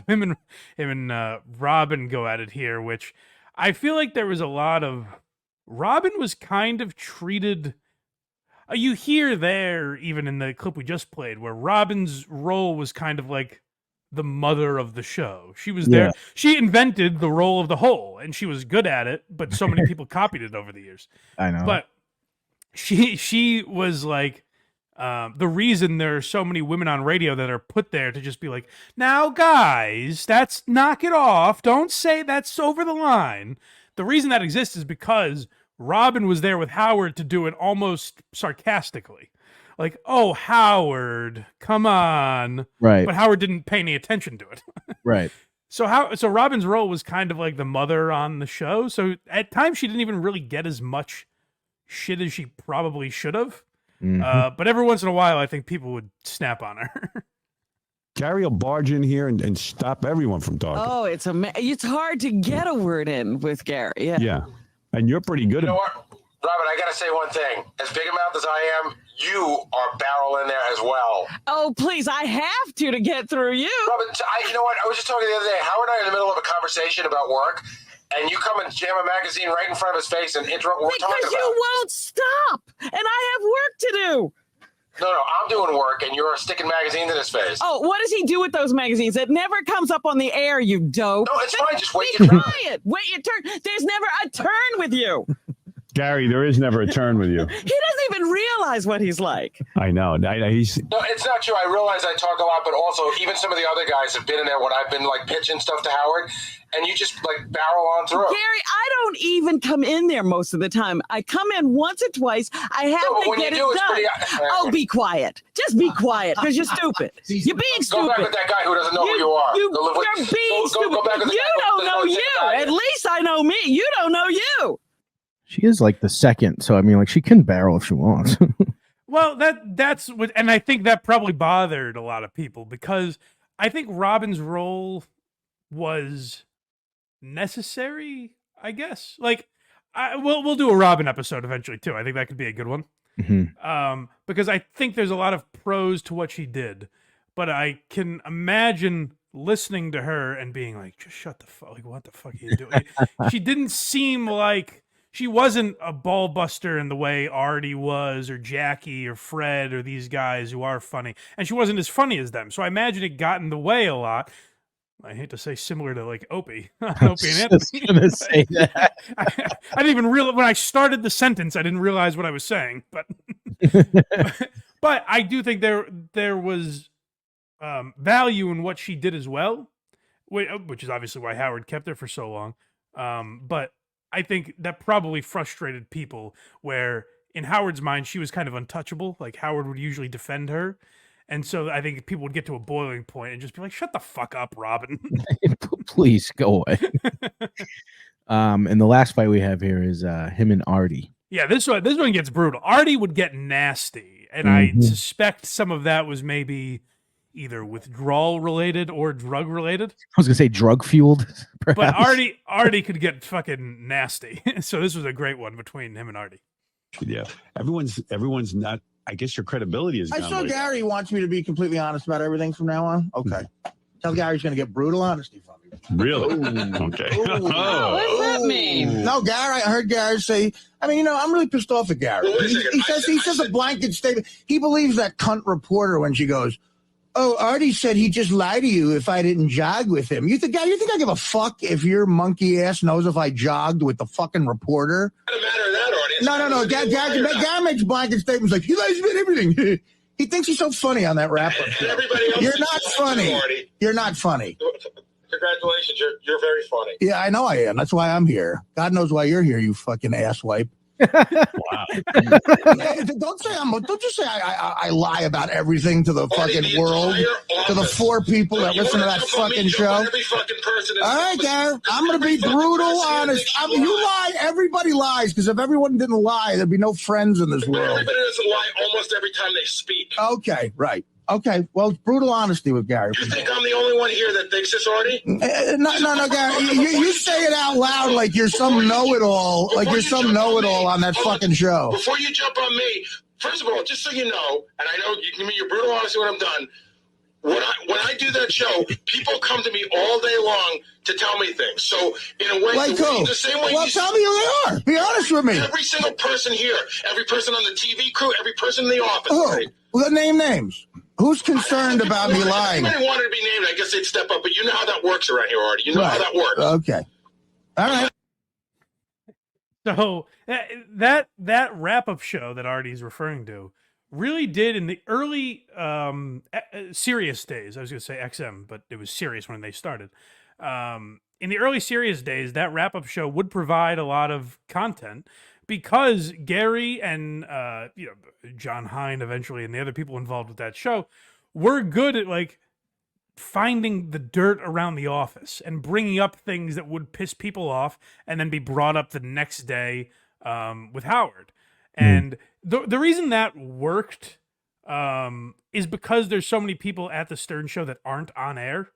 Speaker 7: him and Robin go at it here, which I feel like there was a lot of Robin was kind of treated. You hear there, even in the clip we just played, where Robin's role was kind of like the mother of the show. She was there. She invented the role of the hole, and she was good at it, but so many people copied it over the years.
Speaker 8: I know.
Speaker 7: But she was like, the reason there are so many women on radio that are put there to just be like, now guys, that's knock it off. Don't say that's over the line. The reason that exists is because Robin was there with Howard to do it almost sarcastically. Like, oh, Howard, come on.
Speaker 8: Right.
Speaker 7: But Howard didn't pay any attention to it.
Speaker 8: Right.
Speaker 7: So Robin's role was kind of like the mother on the show. So at times she didn't even really get as much shit as she probably should have. But every once in a while, I think people would snap on her.
Speaker 19: Gary will barge in here and stop everyone from talking.
Speaker 14: Oh, it's hard to get a word in with Gary. Yeah.
Speaker 19: Yeah. And you're pretty good
Speaker 16: You
Speaker 19: at
Speaker 16: know what, Robin, I got to say one thing. As big a mouth as I am, you are barrel in there as well.
Speaker 14: Oh, please, I have to get through you.
Speaker 16: Robin, you know what? I was just talking the other day. Howard and I are in the middle of a conversation about work, and you come and jam a magazine right in front of his face and interrupt what we're talking about.
Speaker 14: Because you won't stop, and I have work to do.
Speaker 16: No, I'm doing work, and you're sticking magazines in his face.
Speaker 14: Oh, what does he do with those magazines? It never comes up on the air, you dope.
Speaker 16: No, it's fine. Just wait your turn.
Speaker 14: Wait your turn. There's never a turn with you.
Speaker 19: Gary, there is never a turn with you.
Speaker 14: He doesn't even realize what he's like.
Speaker 19: I know. He's
Speaker 16: No, it's not true. I realize I talk a lot, but also even some of the other guys have been in there when I've been like pitching stuff to Howard, and you just like barrel on through.
Speaker 14: Gary, I don't even come in there most of the time. I come in once or twice. I have to get it done. Oh, be quiet. Just be quiet, because you're stupid. You're being stupid.
Speaker 16: Go back with that guy who doesn't know who you are.
Speaker 14: You're being stupid.
Speaker 16: Go back with
Speaker 14: You don't know you. At least I know me. You don't know you.
Speaker 8: She is like the second, so I mean, like she can barrel if she wants.
Speaker 7: Well, that's what, and I think that probably bothered a lot of people because I think Robin's role was necessary, I guess. Like, we'll do a Robin episode eventually too. I think that could be a good one. Because I think there's a lot of pros to what she did, but I can imagine listening to her and being like, just shut the fuck, like, what the fuck are you doing? She didn't seem like, she wasn't a ball buster in the way Artie was, or Jackie, or Fred, or these guys who are funny. And she wasn't as funny as them. So I imagine it got in the way a lot. I hate to say similar to like Opie. Opie and Anthony.
Speaker 8: Gonna say that.
Speaker 7: I didn't even realize, when I started the sentence, I didn't realize what I was saying. But but I do think there was value in what she did as well, which is obviously why Howard kept her for so long. But I think that probably frustrated people, where in Howard's mind, she was kind of untouchable. Like, Howard would usually defend her. And so I think people would get to a boiling point and just be like, shut the fuck up, Robin.
Speaker 8: Please go away. And the last fight we have here is him and Artie.
Speaker 7: Yeah, this one gets brutal. Artie would get nasty. And I suspect some of that was maybe either withdrawal related or drug related.
Speaker 8: I was gonna say drug fueled, perhaps.
Speaker 7: But Artie could get fucking nasty. So this was a great one between him and Artie.
Speaker 20: Yeah, everyone's not. I guess your credibility is.
Speaker 21: I saw Gary wants me to be completely honest about everything from now on. Okay, tell Gary's going to get brutal honesty from me.
Speaker 20: Really? Okay.
Speaker 14: What does that mean?
Speaker 21: No, Gary. I heard Gary say. I mean, I'm really pissed off at Gary. He says a blanket statement. He believes that cunt reporter when she goes, "Oh, Artie said he just lied to you if I didn't jog with him." You think I give a fuck if your monkey ass knows if I jogged with the fucking reporter? No. Gary makes blanket statements like, "You guys did everything." He thinks he's so funny on that wrap-up show. You're not funny. You're not funny.
Speaker 10: Congratulations, you're very funny.
Speaker 21: Yeah, I know I am. That's why I'm here. God knows why you're here, you fucking asswipe.
Speaker 20: Wow.
Speaker 21: Don't just say I lie about everything to the fucking world, to the 4 people that listen to that fucking show. All right, Gary, I'm going to be brutal honest. You lie, everybody lies, because if everyone didn't lie, there'd be no friends in this world.
Speaker 10: Everybody doesn't lie almost every time they speak.
Speaker 21: Okay, right. Okay, well, it's brutal honesty with Gary.
Speaker 10: You think I'm the only one here that thinks this, Artie?
Speaker 21: No, Gary. You say it out loud like you're some know-it-all, on that fucking show.
Speaker 10: Before you jump on me, first of all, just so you know, and I know you can be your brutal honesty when I'm done, when I do that show, people come to me all day long to tell me things. So, in a way,
Speaker 21: like
Speaker 10: the same way
Speaker 21: tell me who they are. Be honest with me.
Speaker 10: Every single person here, every person on the TV crew, every person in the office.
Speaker 21: Right? Well, name names. Who's concerned about me lying?
Speaker 10: If anybody wanted to be named, I guess they'd step up. But you know how that works around here, Artie. You know how that works.
Speaker 21: Okay. All right.
Speaker 7: So that wrap-up show that Artie's referring to really did in the early Sirius days. I was going to say XM, but it was Sirius when they started. In the early Sirius days, that wrap-up show would provide a lot of content, because Gary and John Hine eventually, and the other people involved with that show, were good at like finding the dirt around the office and bringing up things that would piss people off and then be brought up the next day with Howard. And the reason that worked is because there's so many people at the Stern Show that aren't on air.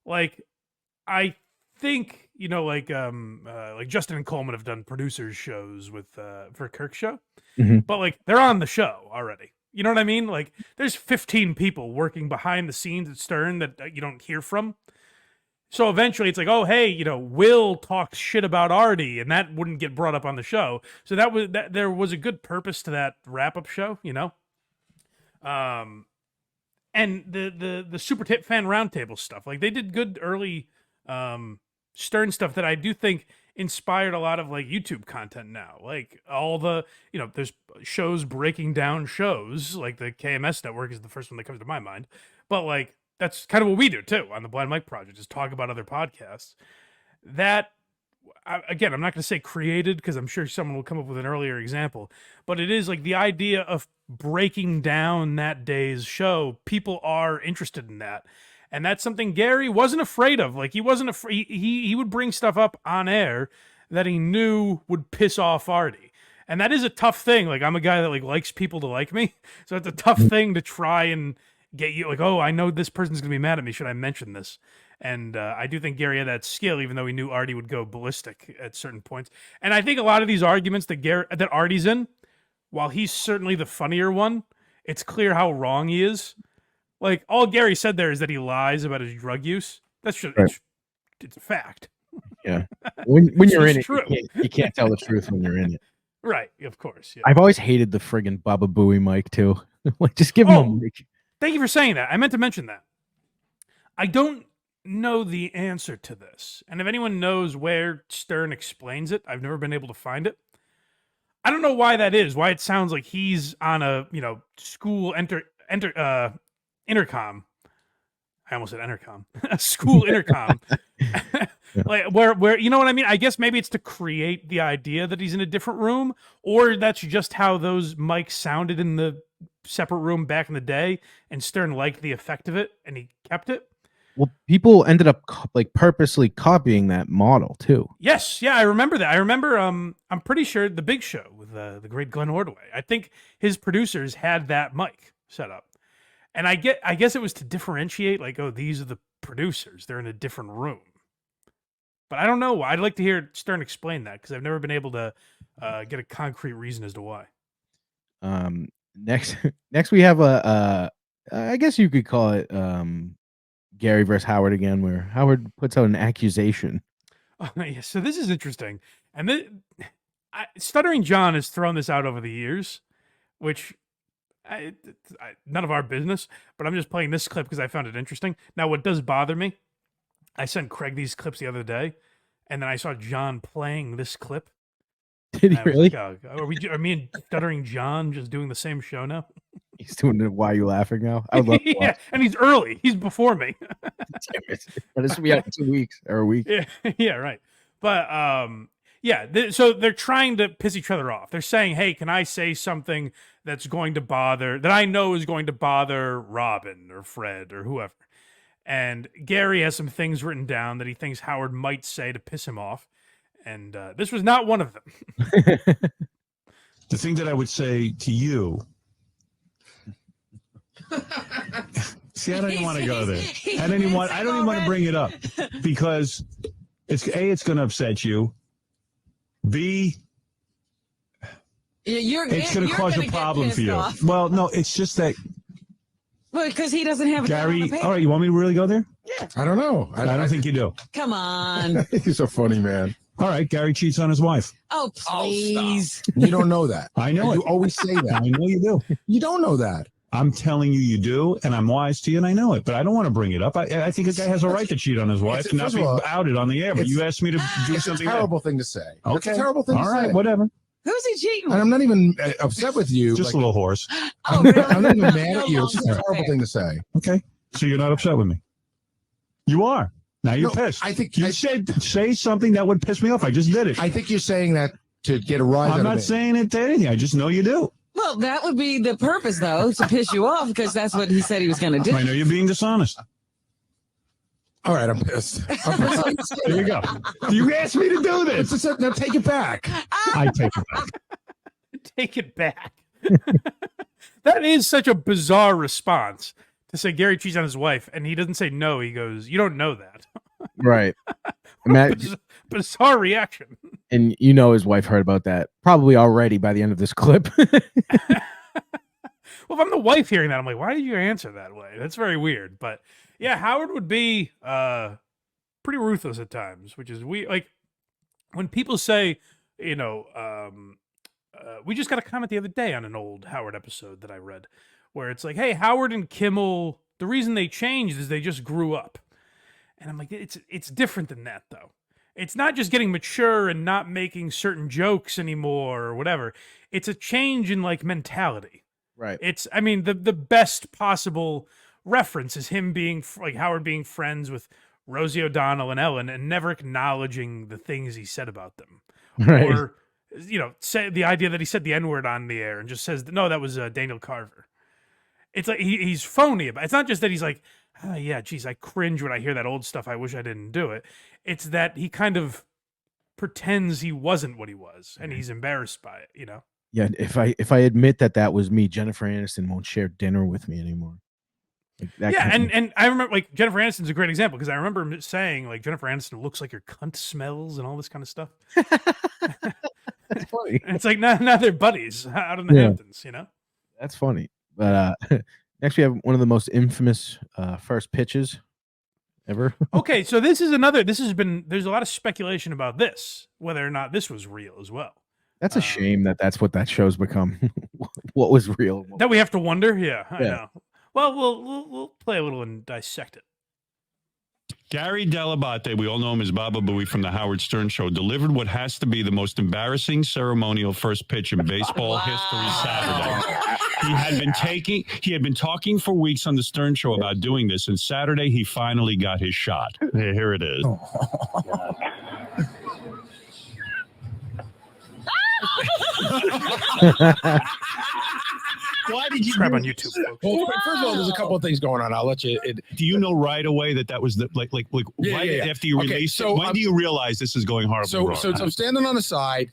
Speaker 7: Like, I think, like Justin and Coleman have done producers shows with for Kirk's show, but like they're on the show already. You know what I mean? Like, there's 15 people working behind the scenes at Stern that you don't hear from. So eventually it's like, oh, hey, Will talks shit about Artie, and that wouldn't get brought up on the show. So there was a good purpose to that wrap-up show, and the Super Tip Fan Roundtable stuff. Like, they did good early Stern stuff that I do think inspired a lot of like YouTube content now. Like, all the, there's shows breaking down shows, like the KMS network is the first one that comes to my mind. But like, that's kind of what we do too on the Blind Mike Project, is talk about other podcasts. That, again, I'm not going to say created, because I'm sure someone will come up with an earlier example, but it is like the idea of breaking down that day's show. People are interested in that. And that's something Gary wasn't afraid of. Like, he wasn't afraid. He would bring stuff up on air that he knew would piss off Artie. And that is a tough thing. Like, I'm a guy that like likes people to like me. So it's a tough thing to try and get you like, oh, I know this person's going to be mad at me. Should I mention this? And I do think Gary had that skill, even though he knew Artie would go ballistic at certain points. And I think a lot of these arguments that Artie's in, while he's certainly the funnier one, it's clear how wrong he is. Like, all Gary said there is that he lies about his drug use. That's just, it's a fact.
Speaker 8: Yeah. When you're in it,
Speaker 7: true.
Speaker 8: you can't tell the truth when you're in it.
Speaker 7: Right, of course. Yeah.
Speaker 8: I've always hated the friggin' Baba Booey mic, too. Like, just give him a mic.
Speaker 7: Thank you for saying that. I meant to mention that. I don't know the answer to this. And if anyone knows where Stern explains it, I've never been able to find it. I don't know why that is, why it sounds like he's on a, school intercom. I almost said intercom. A school intercom. Like where you know what I mean? I guess maybe it's to create the idea that he's in a different room, or that's just how those mics sounded in the separate room back in the day, and Stern liked the effect of it and he kept it.
Speaker 8: Well, people ended up purposely copying that model too.
Speaker 7: Yes, yeah, I remember that. I remember. I'm pretty sure The Big Show with the great Glenn Ordway. I think his producers had that mic set up, and I guess it was to differentiate. Like, oh, these are the producers; they're in a different room. But I don't know why. I'd like to hear Stern explain that because I've never been able to get a concrete reason as to why.
Speaker 8: Next we have I guess you could call it Gary versus Howard again, where Howard puts out an accusation.
Speaker 7: Oh, yeah, so this is interesting. And Stuttering John has thrown this out over the years, which none of our business, but I'm just playing this clip because I found it interesting. Now, what does bother me, I sent Craig these clips the other day, and then I saw John playing this clip.
Speaker 8: Did he really?
Speaker 7: Like, are me and Stuttering John just doing the same show now?
Speaker 8: He's doing it. Why are you laughing now? I would love to
Speaker 7: Yeah, and he's early. He's before me.
Speaker 8: Damn it. But this will be out in 2 weeks or a week.
Speaker 7: Yeah, right. But so they're trying to piss each other off. They're saying, "Hey, can I say something that I know is going to bother Robin or Fred or whoever?" And Gary has some things written down that he thinks Howard might say to piss him off. And this was not one of them.
Speaker 20: The thing that I would say to you. See, I don't even want to go there. I don't even want to bring it up because it's going to upset you. B, it's going to cause a problem for you. Well, no, it's just that.
Speaker 14: Well, because he doesn't have
Speaker 20: Gary. All right, you want me to really go there?
Speaker 14: Yeah.
Speaker 15: I don't know.
Speaker 20: I don't think you do.
Speaker 14: Come on.
Speaker 15: He's a funny man.
Speaker 20: All right, Gary cheats on his wife.
Speaker 14: Oh, please.
Speaker 15: You don't know that.
Speaker 20: I know
Speaker 15: You
Speaker 20: it.
Speaker 15: always say that.
Speaker 20: I know you do.
Speaker 15: You don't know that.
Speaker 20: I'm telling you, you do, and I'm wise to you, and I know it, but I don't want to bring it up. I think a guy has a right to cheat on his wife and not be outed on the air, but you asked me to do something.
Speaker 15: It's a terrible thing to say.
Speaker 20: Okay.
Speaker 15: It's a terrible thing to say.
Speaker 20: All right, whatever.
Speaker 14: Who's he cheating
Speaker 15: And I'm not even upset with you.
Speaker 20: Just a little horse.
Speaker 14: Oh, really?
Speaker 15: I'm not even mad at you. It's just a terrible thing to say.
Speaker 20: Okay, so you're not upset with me. You are. Now you're pissed.
Speaker 15: I think
Speaker 20: you said say something that would piss me off. I just did it.
Speaker 15: I think you're saying that to get a rise out of me.
Speaker 20: I'm not saying it to anything. I just know you do.
Speaker 14: Well, that would be the purpose, though, to piss you off, because that's what he said he was going to do.
Speaker 20: I know you're being dishonest.
Speaker 15: All right, I'm pissed.
Speaker 20: There you go. You asked me to do this.
Speaker 15: Now take it back.
Speaker 20: I take it back.
Speaker 7: Take it back. That is such a bizarre response to say Gary cheats on his wife, and he doesn't say no. He goes, "You don't know that."
Speaker 8: Right.
Speaker 7: Bizarre reaction.
Speaker 8: And you know his wife heard about that probably already by the end of this clip.
Speaker 7: Well, if I'm the wife hearing that, I'm like, why did you answer that way? That's very weird. But yeah, Howard would be pretty ruthless at times, which is like when people say, we just got a comment the other day on an old Howard episode that I read where it's like, hey, Howard and Kimmel, the reason they changed is they just grew up. And I'm like, it's different than that, though. It's not just getting mature and not making certain jokes anymore or whatever. It's a change in like mentality.
Speaker 8: Right.
Speaker 7: The best possible reference is him being like Howard being friends with Rosie O'Donnell and Ellen and never acknowledging the things he said about them.
Speaker 8: Right.
Speaker 7: Or, say the idea that he said the N-word on the air and just says, no, that was Daniel Carver. It's like he's phony about it. It's not just that he's like, oh, yeah, geez, I cringe when I hear that old stuff. I wish I didn't do it. It's that he kind of pretends he wasn't what he was, and he's embarrassed by it,
Speaker 8: Yeah, if I admit that was me, Jennifer Aniston won't share dinner with me anymore. That
Speaker 7: Yeah,
Speaker 8: kind of-
Speaker 7: and I remember like Jennifer Aniston's a great example because I remember him saying like Jennifer Aniston looks like her cunt smells and all this kind of stuff.
Speaker 8: That's funny.
Speaker 7: And it's like now they're buddies out in the
Speaker 8: Yeah.
Speaker 7: Hamptons, you know.
Speaker 8: That's funny. But next we have one of the most infamous first pitches ever.
Speaker 7: Okay, so there's a lot of speculation about this, whether or not this was real as well.
Speaker 8: That's a shame that's what that show's become. What was real?
Speaker 7: That we have to wonder. Yeah, I
Speaker 8: Yeah.
Speaker 7: know. Well, we'll play a little and dissect it.
Speaker 20: Gary Dell'Abate, we all know him as Baba Booey from the Howard Stern Show, delivered what has to be the most embarrassing ceremonial first pitch in baseball history Saturday. He had been talking for weeks on the Stern Show about doing this, and Saturday he finally got his shot. Here it is.
Speaker 15: Why did you
Speaker 7: subscribe on YouTube, folks?
Speaker 15: Well, first of all, there's a couple of things going on. I'll let you.
Speaker 20: Do you know right away that was the right after you released it? When do you realize this is going horribly wrong?
Speaker 15: So I'm standing on the side,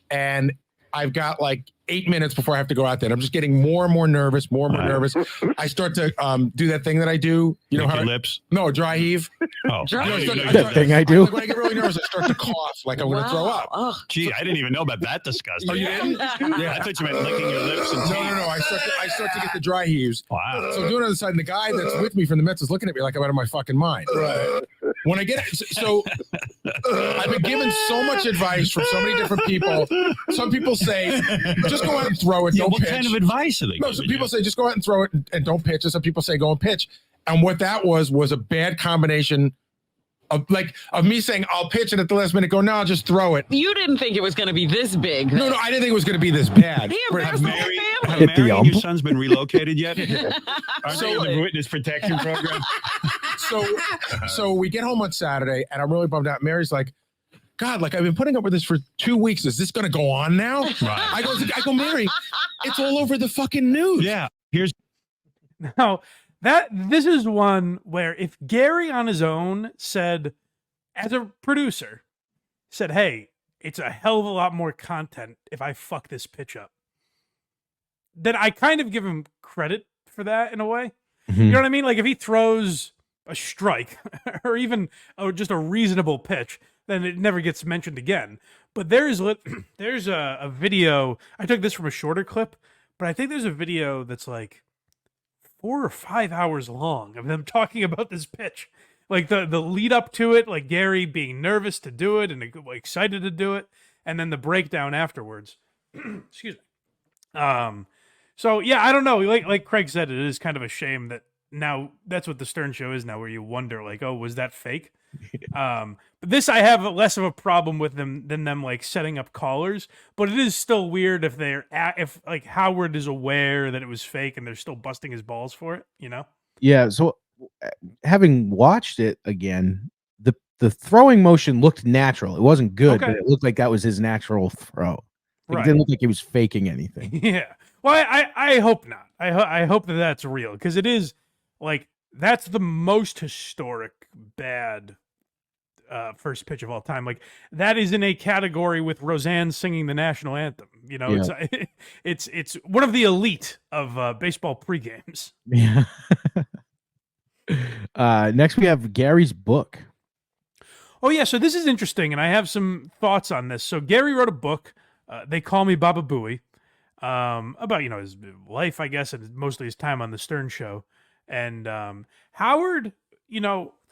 Speaker 15: and I've got like 8 minutes before I have to go out there. And I'm just getting more and more nervous, nervous. I start to do that thing that I do. You know
Speaker 20: Lick
Speaker 15: how
Speaker 20: your lips?
Speaker 15: No, dry heave.
Speaker 20: Oh,
Speaker 8: That thing I do.
Speaker 15: Like when I get really nervous, I start to cough like I'm going to throw up.
Speaker 14: Oh.
Speaker 20: Gee, I didn't even know about that disgusting.
Speaker 15: Oh, you didn't?
Speaker 20: Yeah, I thought you meant licking your lips and teeth.
Speaker 15: No. I start to get the dry heaves.
Speaker 20: Wow.
Speaker 15: So I'm doing it on the side, and the guy that's with me from the Mets is looking at me like I'm out of my fucking mind. Right. When I get so I've been given so much advice from so many different people. Some people say, just go out and throw it. Don't
Speaker 20: what
Speaker 15: pitch.
Speaker 20: kind of advice are they
Speaker 15: No, some
Speaker 20: giving
Speaker 15: people
Speaker 20: you?
Speaker 15: say just go out and throw it and don't pitch. And some people say go and pitch. And what that was a bad combination of me saying I'll pitch, and at the last minute go, no, I'll just throw it.
Speaker 14: You didn't think it was going to be this big.
Speaker 15: No, I didn't think it was going to be this bad.
Speaker 14: He
Speaker 20: Have
Speaker 14: embarrassed the whole
Speaker 20: Mary
Speaker 14: family.
Speaker 20: and your son's been relocated yet? Aren't
Speaker 15: So-
Speaker 20: they in the witness protection program?
Speaker 15: So we get home on Saturday, and I'm really bummed out. Mary's like, God, like I've been putting up with this for 2 weeks. Is this going to go on now?
Speaker 20: Right.
Speaker 15: I go, Mary, it's all over the fucking news.
Speaker 20: Yeah. Here's
Speaker 7: Now, this is one where if Gary on his own said, as a producer, said, hey, it's a hell of a lot more content if I fuck this pitch up, then I kind of give him credit for that in a way.
Speaker 8: Mm-hmm.
Speaker 7: You know what I mean? Like if he throws a strike or even just a reasonable pitch, then it never gets mentioned again. But there's a video. I took this from a shorter clip, but I think there's a video that's like 4 or 5 hours long of them talking about this pitch, like the lead up to it, like Gary being nervous to do it and excited to do it, and then the breakdown afterwards. Excuse me. So yeah, I don't know. Like Craig said, it is kind of a shame that now that's what the Stern Show is now, where you wonder like, oh, was that fake? But this I have less of a problem with them than them like setting up callers, but it is still weird if like Howard is aware that it was fake and they're still busting his balls for it, you know?
Speaker 8: Yeah. So having watched it again, the throwing motion looked natural. It wasn't good,
Speaker 7: Okay.
Speaker 8: but it looked like that was his natural throw. Like,
Speaker 7: Right.
Speaker 8: It didn't look like he was faking anything.
Speaker 7: Yeah. Well, I hope not. I hope that that's real, because it is like that's the most historic bad first pitch of all time. Like that is in a category with Roseanne singing the national anthem. You know,
Speaker 8: Yeah.
Speaker 7: it's one of the elite of baseball pregames.
Speaker 8: Yeah. Next we have Gary's book.
Speaker 7: Oh yeah, so this is interesting, and I have some thoughts on this. So Gary wrote a book. They Call Me Baba Booey, about his life, I guess, and mostly his time on the Stern Show. And Howard,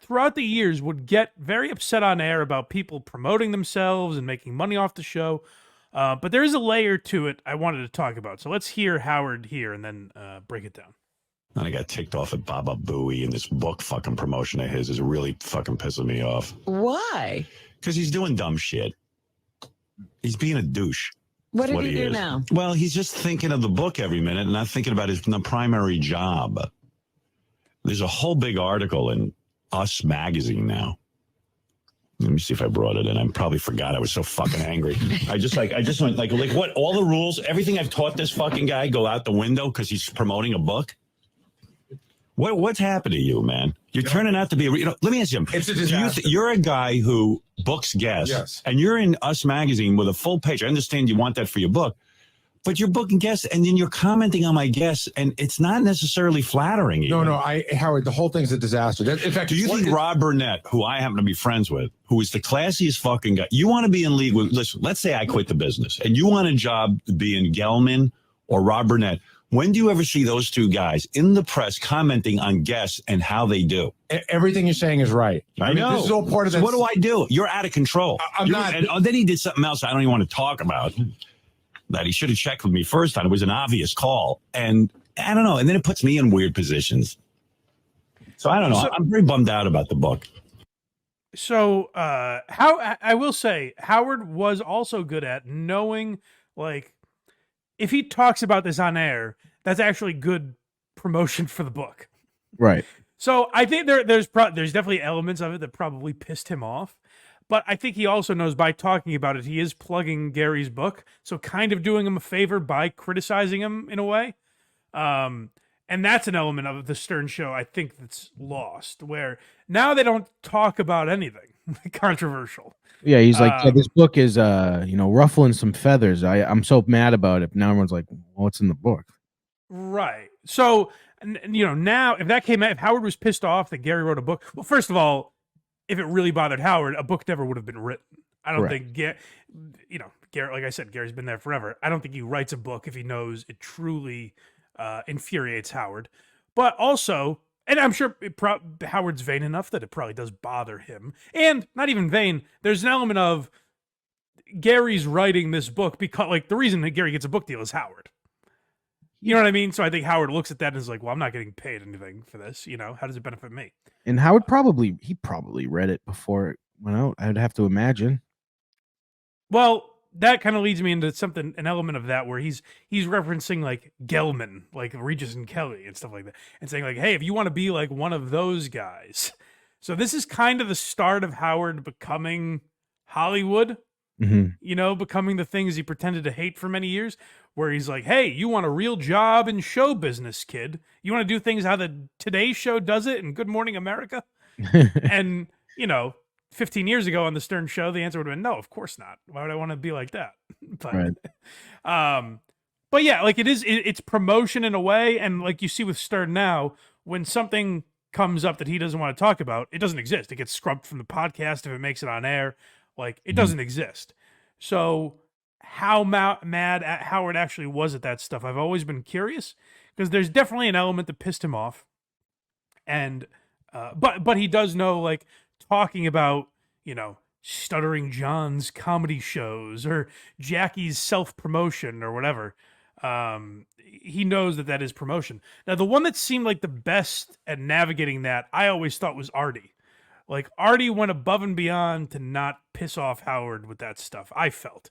Speaker 7: throughout the years, would get very upset on air about people promoting themselves and making money off the show. But there is a layer to it I wanted to talk about. So let's hear Howard here and then break it down.
Speaker 20: And I got ticked off at Baba Booey, and this book fucking promotion of his is really fucking pissing me off.
Speaker 14: Why?
Speaker 20: Because he's doing dumb shit. He's being a douche.
Speaker 14: What
Speaker 20: That's
Speaker 14: did he do
Speaker 20: is.
Speaker 14: now?
Speaker 20: Well, he's just thinking of the book every minute and not thinking about his primary job. There's a whole big article in Us Magazine now. Let me see if I brought it in. I probably forgot. I was so fucking angry. I just went like what? All the rules, everything I've taught this fucking guy go out the window because he's promoting a book. What's happened to you, man? You're turning out to be let me ask you.
Speaker 15: It's a disaster.
Speaker 20: You're a guy who books guests,
Speaker 15: Yes.
Speaker 20: and you're in Us Magazine with a full page. I understand you want that for your book, But you're booking guests, and then you're commenting on my guests, and it's not necessarily flattering. Even.
Speaker 15: No, Howard, the whole thing's a disaster. In fact,
Speaker 20: do you think Rob Burnett, who I happen to be friends with, who is the classiest fucking guy, you want to be in league with? Listen, let's say I quit the business, and you want a job to be in Gelman or Rob Burnett. When do you ever see those two guys in the press commenting on guests and how they do?
Speaker 15: Everything you're saying is right.
Speaker 20: I know.
Speaker 15: This is all part of
Speaker 20: so
Speaker 15: this.
Speaker 20: what do I do? You're out of control.
Speaker 15: I'm not.
Speaker 20: And then he did something else I don't even want to talk about. That he should have checked with me first on. It was an obvious call. And I don't know. And then it puts me in weird positions. So I don't know. I'm very bummed out about the book.
Speaker 7: So how I will say Howard was also good at knowing, like, if he talks about this on air, that's actually good promotion for the book.
Speaker 8: Right.
Speaker 7: So I think there's definitely elements of it that probably pissed him off. But I think he also knows by talking about it, he is plugging Gary's book. So kind of doing him a favor by criticizing him in a way. And that's an element of the Stern Show, I think, that's lost, where now they don't talk about anything controversial.
Speaker 8: Yeah, he's like, yeah, this book is, ruffling some feathers. I'm so mad about it. Now everyone's like, well, what's in the book?
Speaker 7: Right. So, now if that came out, if Howard was pissed off that Gary wrote a book, well, first of all, if it really bothered Howard, a book never would have been written. I don't think, Gary, like I said, Gary's been there forever. I don't think he writes a book if he knows it truly infuriates Howard. But also, and I'm sure Howard's vain enough that it probably does bother him. And not even vain, there's an element of Gary's writing this book because, like, the reason that Gary gets a book deal is Howard. You know what I mean? So I think Howard looks at that and is like, well, I'm not getting paid anything for this. How does it benefit me?
Speaker 8: And Howard probably read it before it went out. I'd have to imagine.
Speaker 7: Well, that kind of leads me into an element of that where he's referencing like Gelman, like Regis and Kelly and stuff like that, and saying like, hey, if you want to be like one of those guys. So this is kind of the start of Howard becoming Hollywood, becoming the things he pretended to hate for many years, where he's like, hey, you want a real job in show business, kid? You want to do things how the Today Show does it and Good Morning America? And, 15 years ago on the Stern Show, the answer would have been no, of course not. Why would I want to be like that? But, but yeah, like it's promotion in a way. And like you see with Stern now, when something comes up that he doesn't want to talk about, it doesn't exist. It gets scrubbed from the podcast if it makes it on air. Like it doesn't exist. So how mad at Howard actually was at that stuff, I've always been curious, because there's definitely an element that pissed him off. And but he does know, like, talking about, Stuttering John's comedy shows or Jackie's self-promotion or whatever, he knows that is promotion. Now, the one that seemed like the best at navigating that, I always thought was Artie. Like, Artie went above and beyond to not piss off Howard with that stuff, I felt.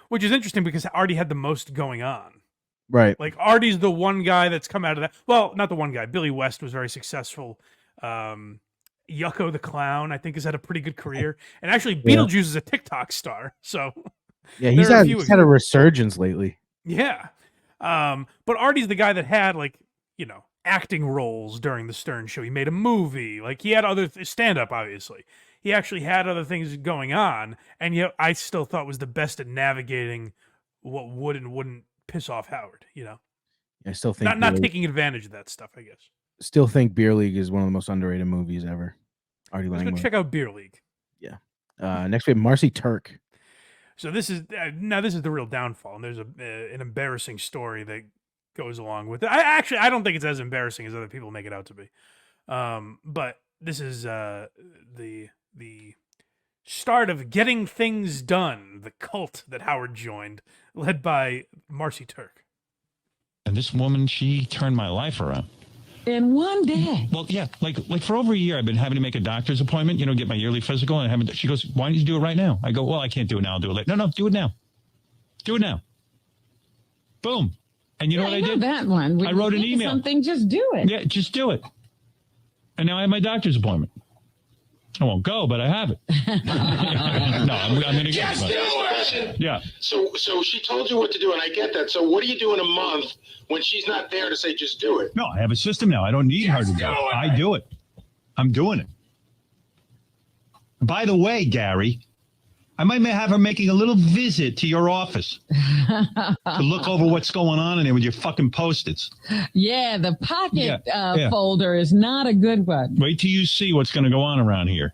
Speaker 7: Which is interesting because Artie had the most going on.
Speaker 8: Right.
Speaker 7: Like, Artie's the one guy that's come out of that. Well, not the one guy. Billy West was very successful. Yucko the Clown, I think, has had a pretty good career. And actually, Beetlejuice is a TikTok star. So,
Speaker 8: yeah, he's had a resurgence lately.
Speaker 7: Yeah. But Artie's the guy that had, like, acting roles during the Stern Show. He made a movie. Like, he had other stand-up, obviously. He actually had other things going on. And yet, I still thought was the best at navigating what would and wouldn't piss off Howard,
Speaker 8: I still think
Speaker 7: not taking advantage of that stuff, I guess.
Speaker 8: Still think Beer League is one of the most underrated movies ever. Artie
Speaker 7: Let's
Speaker 8: Lang.
Speaker 7: go check out Beer League.
Speaker 8: Yeah. Next we have Marcy Turk.
Speaker 7: So this is the real downfall, and there's an embarrassing story that goes along with it. I don't think it's as embarrassing as other people make it out to be. But this is the start of Getting Things Done, the cult that Howard joined, led by Marcy Turk.
Speaker 20: And this woman, she turned my life around.
Speaker 9: In one day.
Speaker 20: Well, yeah, like for over a year, I've been having to make a doctor's appointment, get my yearly physical, and she goes, why don't you do it right now? I go, well, I can't do it now. I'll do it later. No, do it now. Do it now. Boom. And you know what I did?
Speaker 9: That one.
Speaker 20: I wrote an email.
Speaker 9: Something, just do it.
Speaker 20: Yeah, just do it. And now I have my doctor's appointment. I won't go, but I have it. No, I'm going to get it. Yeah.
Speaker 10: So she told you what to do, and I get that. So what do you do in a month when she's not there to say just do it?
Speaker 20: No, I have a system now. I don't need her to do it. I do it. I'm doing it. By the way, Gary,
Speaker 1: I might have her making a little visit to your office to look over what's going on in there with your fucking Post-its.
Speaker 9: Yeah, the pocket folder is not a good one.
Speaker 1: Wait till you see what's going to go on around here.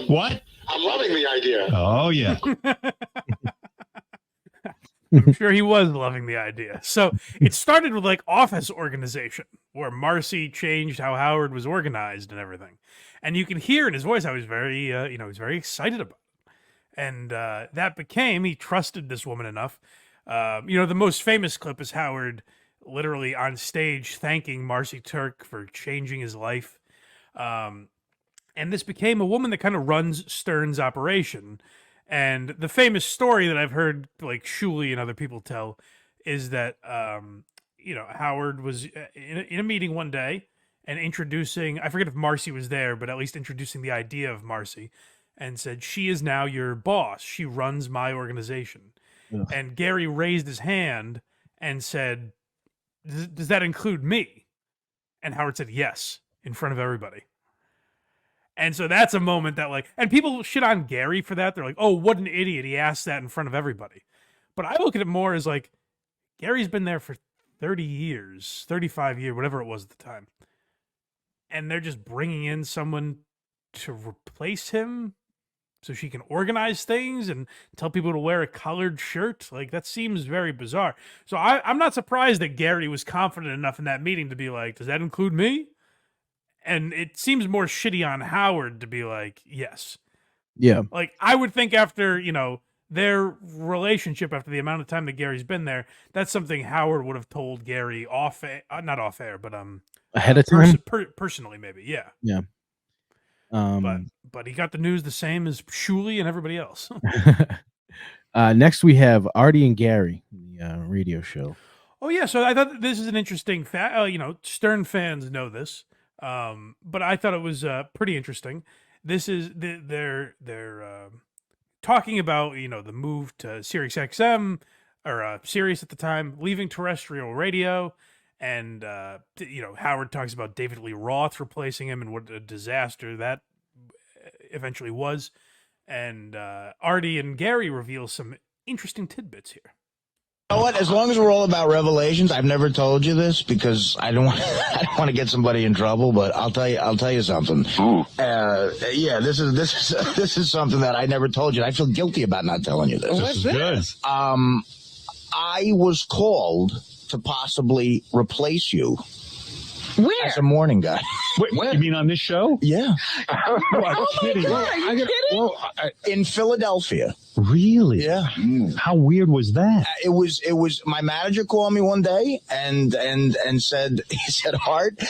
Speaker 1: What?
Speaker 10: I'm loving the idea.
Speaker 1: Oh, yeah.
Speaker 7: I'm sure he was loving the idea. So it started with like office organization, where Marcy changed how Howard was organized and everything. And you can hear in his voice how he's very, he's very excited about it. And that became, he trusted this woman enough. The most famous clip is Howard literally on stage thanking Marcy Turk for changing his life. And this became a woman that kind of runs Stern's operation. And the famous story that I've heard like Shuley and other people tell is that, Howard was in a meeting one day and introducing, I forget if Marcy was there, but at least introducing the idea of Marcy, and said, she is now your boss. She runs my organization. Ugh. And Gary raised his hand and said, does that include me? And Howard said, yes, in front of everybody. And so that's a moment that like, and people shit on Gary for that. They're like, oh, what an idiot. He asked that in front of everybody. But I look at it more as like, Gary's been there for 30 years, 35 years, whatever it was at the time. And they're just bringing in someone to replace him so she can organize things and tell people to wear a colored shirt. Like, that seems very bizarre. So I'm not surprised that Gary was confident enough in that meeting to be like, does that include me? And it seems more shitty on Howard to be like, yes.
Speaker 8: Yeah.
Speaker 7: Like, I would think after, their relationship, after the amount of time that Gary's been there, that's something Howard would have told Gary not off air, but
Speaker 8: ahead of time?
Speaker 7: Personally, maybe. Yeah.
Speaker 8: Yeah.
Speaker 7: But he got the news the same as Shuley and everybody else.
Speaker 8: Next we have Artie and Gary, the radio show.
Speaker 7: Oh yeah, so I thought this is an interesting fact. Stern fans know this, but I thought it was pretty interesting. This is they're talking about the move to Sirius XM or Sirius at the time, leaving terrestrial radio. And, Howard talks about David Lee Roth replacing him and what a disaster that eventually was. And Artie and Gary reveal some interesting tidbits here.
Speaker 21: You know what? As long as we're all about revelations, I've never told you this because I don't want to get somebody in trouble. But I'll tell you something. This is something that I never told you. I feel guilty about not telling you this.
Speaker 1: What's this?
Speaker 21: I was called to possibly replace you.
Speaker 14: Where?
Speaker 21: As a morning guy.
Speaker 1: Wait, you mean on this show?
Speaker 21: Yeah.
Speaker 14: Oh my God, are you kidding?
Speaker 21: In Philadelphia.
Speaker 1: Really?
Speaker 21: Yeah.
Speaker 1: How weird was that?
Speaker 21: It was my manager called me one day and said, Art,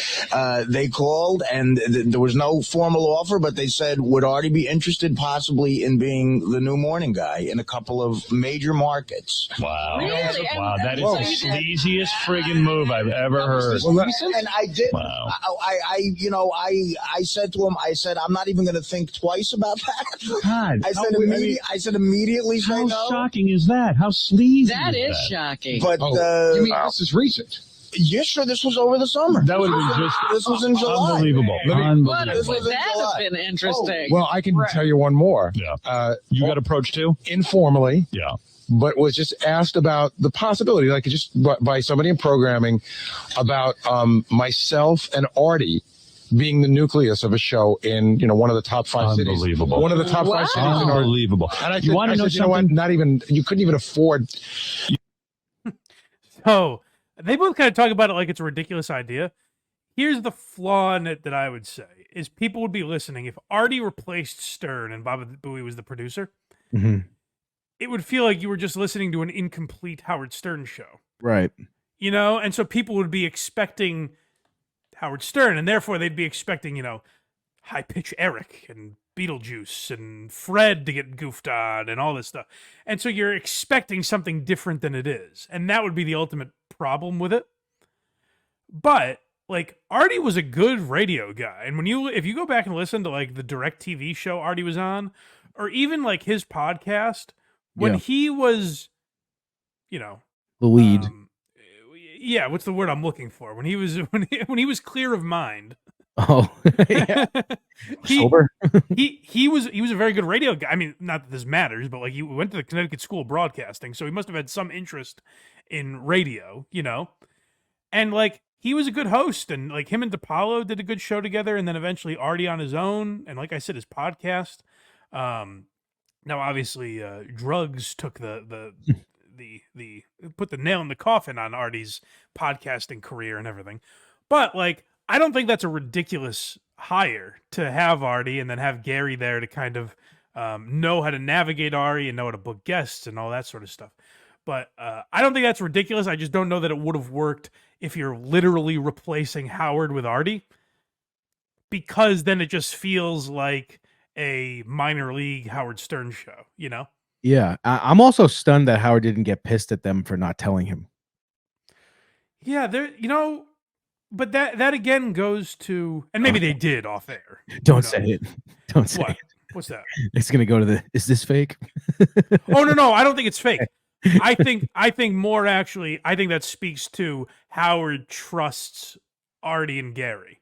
Speaker 21: they called and there was no formal offer, but they said, would Artie be interested possibly in being the new morning guy in a couple of major markets?
Speaker 1: Wow.
Speaker 14: Really?
Speaker 1: Wow, that is the sleaziest friggin' move I've ever heard.
Speaker 21: And I did.
Speaker 1: Wow.
Speaker 21: I said to him, I'm not even going to think twice about that.
Speaker 1: God.
Speaker 21: I said immediately say
Speaker 1: how
Speaker 21: no.
Speaker 1: shocking is that? How sleazy
Speaker 14: That is
Speaker 1: that?
Speaker 14: shocking.
Speaker 21: But
Speaker 10: you mean this is recent?
Speaker 21: Yes, sir. This was over the summer.
Speaker 1: That would have been just
Speaker 21: this was in July.
Speaker 1: Unbelievable.
Speaker 14: What would that have been interesting?
Speaker 10: Well, I can tell you one more.
Speaker 1: Yeah. You got approached too?
Speaker 10: Informally.
Speaker 1: Yeah.
Speaker 10: But was just asked about the possibility, like just by somebody in programming, about myself and Artie being the nucleus of a show in one of the top 5 cities.
Speaker 1: Unbelievable.
Speaker 10: One of the top 5 cities in our.
Speaker 1: Unbelievable.
Speaker 10: And I
Speaker 1: you want to know
Speaker 10: you know what? Not even you couldn't even afford.
Speaker 7: So they both kind of talk about it like it's a ridiculous idea. Here's the flaw in it that I would say is people would be listening if Artie replaced Stern and Baba Booey was the producer.
Speaker 8: Mm-hmm.
Speaker 7: It would feel like you were just listening to an incomplete Howard Stern show.
Speaker 8: Right.
Speaker 7: And so people would be expecting Howard Stern, and therefore they'd be expecting, high-pitch Eric and Beetlejuice and Fred to get goofed on and all this stuff. And so you're expecting something different than it is. And that would be the ultimate problem with it. But, Artie was a good radio guy. And if you go back and listen to, the DirecTV show Artie was on, or even, his podcast, when he was,
Speaker 8: the lead.
Speaker 7: what's the word I'm looking for? When he was clear of mind.
Speaker 8: Oh, yeah.
Speaker 7: he,
Speaker 8: Sober?
Speaker 7: he was a very good radio guy. I mean, not that this matters, but like he went to the Connecticut School of Broadcasting, so he must have had some interest in radio, you know. And like he was a good host, and like him and DePaulo did a good show together, and then eventually Artie on his own, and like I said, his podcast. Now obviously drugs took the put the nail in the coffin on Artie's podcasting career and everything. But like I don't think that's a ridiculous hire to have Artie and then have Gary there to kind of know how to navigate Artie and know how to book guests and all that sort of stuff. But I don't think that's ridiculous. I just don't know that it would have worked if you're literally replacing Howard with Artie, because then it just feels like a minor league Howard Stern show, you know?
Speaker 8: Yeah. I'm also stunned that Howard didn't get pissed at them for not telling him.
Speaker 7: Yeah, there, you know, but that again goes to, and maybe they did off air.
Speaker 8: Don't say it. Don't say
Speaker 7: What?
Speaker 8: it.
Speaker 7: What's that?
Speaker 8: It's gonna go to the. Is this fake?
Speaker 7: Oh no, I don't think it's fake. I think more actually. I think that speaks to Howard trusts Artie and Gary.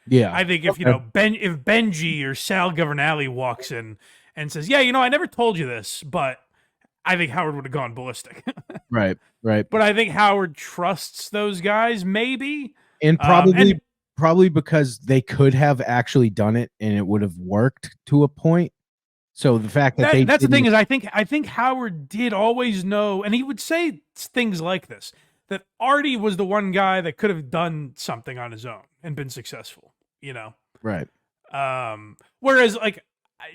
Speaker 8: Yeah,
Speaker 7: I think if you know if Benji or Sal Governale walks in and says, "Yeah, you know, I never told you this," but I think Howard would have gone ballistic.
Speaker 8: Right.
Speaker 7: But I think Howard trusts those guys, maybe,
Speaker 8: And probably because they could have actually done it and it would have worked to a point. So the fact that
Speaker 7: that's the thing is, I think Howard did always know, and he would say things like this, that Artie was the one guy that could have done something on his own and been successful, you know?
Speaker 8: Right.
Speaker 7: Whereas like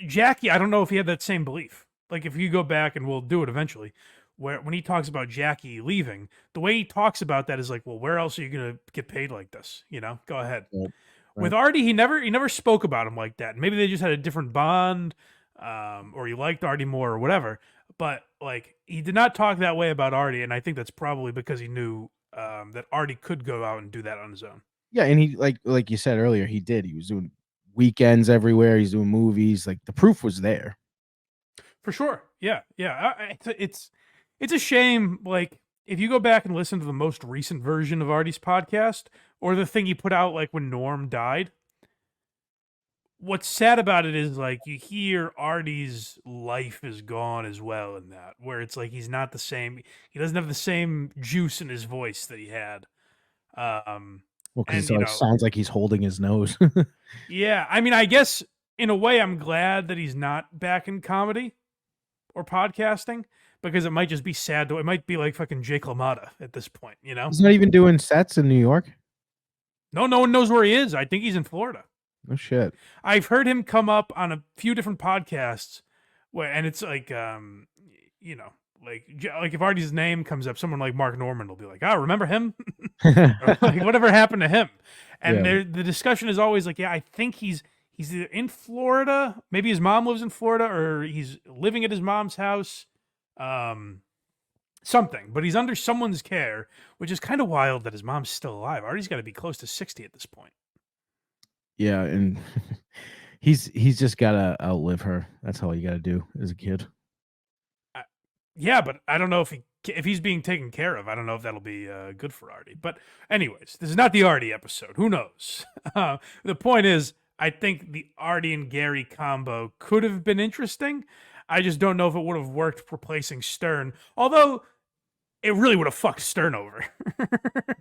Speaker 7: Jackie, I don't know if he had that same belief. Like if you go back, and we'll do it eventually, where when he talks about Jackie leaving, the way he talks about that is like, well, where else are you going to get paid like this? You know, go ahead.
Speaker 8: Right.
Speaker 7: With Artie, he never spoke about him like that. Maybe they just had a different bond, or he liked Artie more or whatever. But like he did not talk that way about Artie, and I think that's probably because he knew that Artie could go out and do that on his own.
Speaker 8: Yeah, and he like you said earlier, he did. He was doing weekends everywhere. He's doing movies. Like the proof was there.
Speaker 7: For sure. Yeah. It's a shame. Like if you go back and listen to the most recent version of Artie's podcast, or the thing he put out like when Norm died, what's sad about it is like you hear Artie's life is gone as well in that, where it's like he's not the same. He doesn't have the same juice in his voice that he had.
Speaker 8: Well, because it sounds like he's holding his nose.
Speaker 7: Yeah, I mean, I guess in a way, I'm glad that he's not back in comedy or podcasting, because it might just be sad. It might be like fucking Jake LaMotta at this point, you know?
Speaker 8: He's not even doing sets in New York.
Speaker 7: No one knows where he is. I think he's in Florida.
Speaker 8: No shit.
Speaker 7: I've heard him come up on a few different podcasts where, and it's like, you know, like if Artie's name comes up, someone like Mark Norman will be like, remember him? Like, whatever happened to him? And the discussion is always like, yeah, I think he's either in Florida, maybe his mom lives in Florida, or he's living at his mom's house, something, but he's under someone's care, which is kind of wild that his mom's still alive. Artie's got to be close to 60 at this point.
Speaker 8: Yeah, and he's just gotta outlive her. That's all you gotta do as a kid.
Speaker 7: Yeah, but I don't know if he's being taken care of. I don't know if that'll be good for Artie. But anyways, this is not the Artie episode. Who knows? The point is, I think the Artie and Gary combo could have been interesting. I just don't know if it would have worked replacing Stern. Although it really would have fucked Stern over.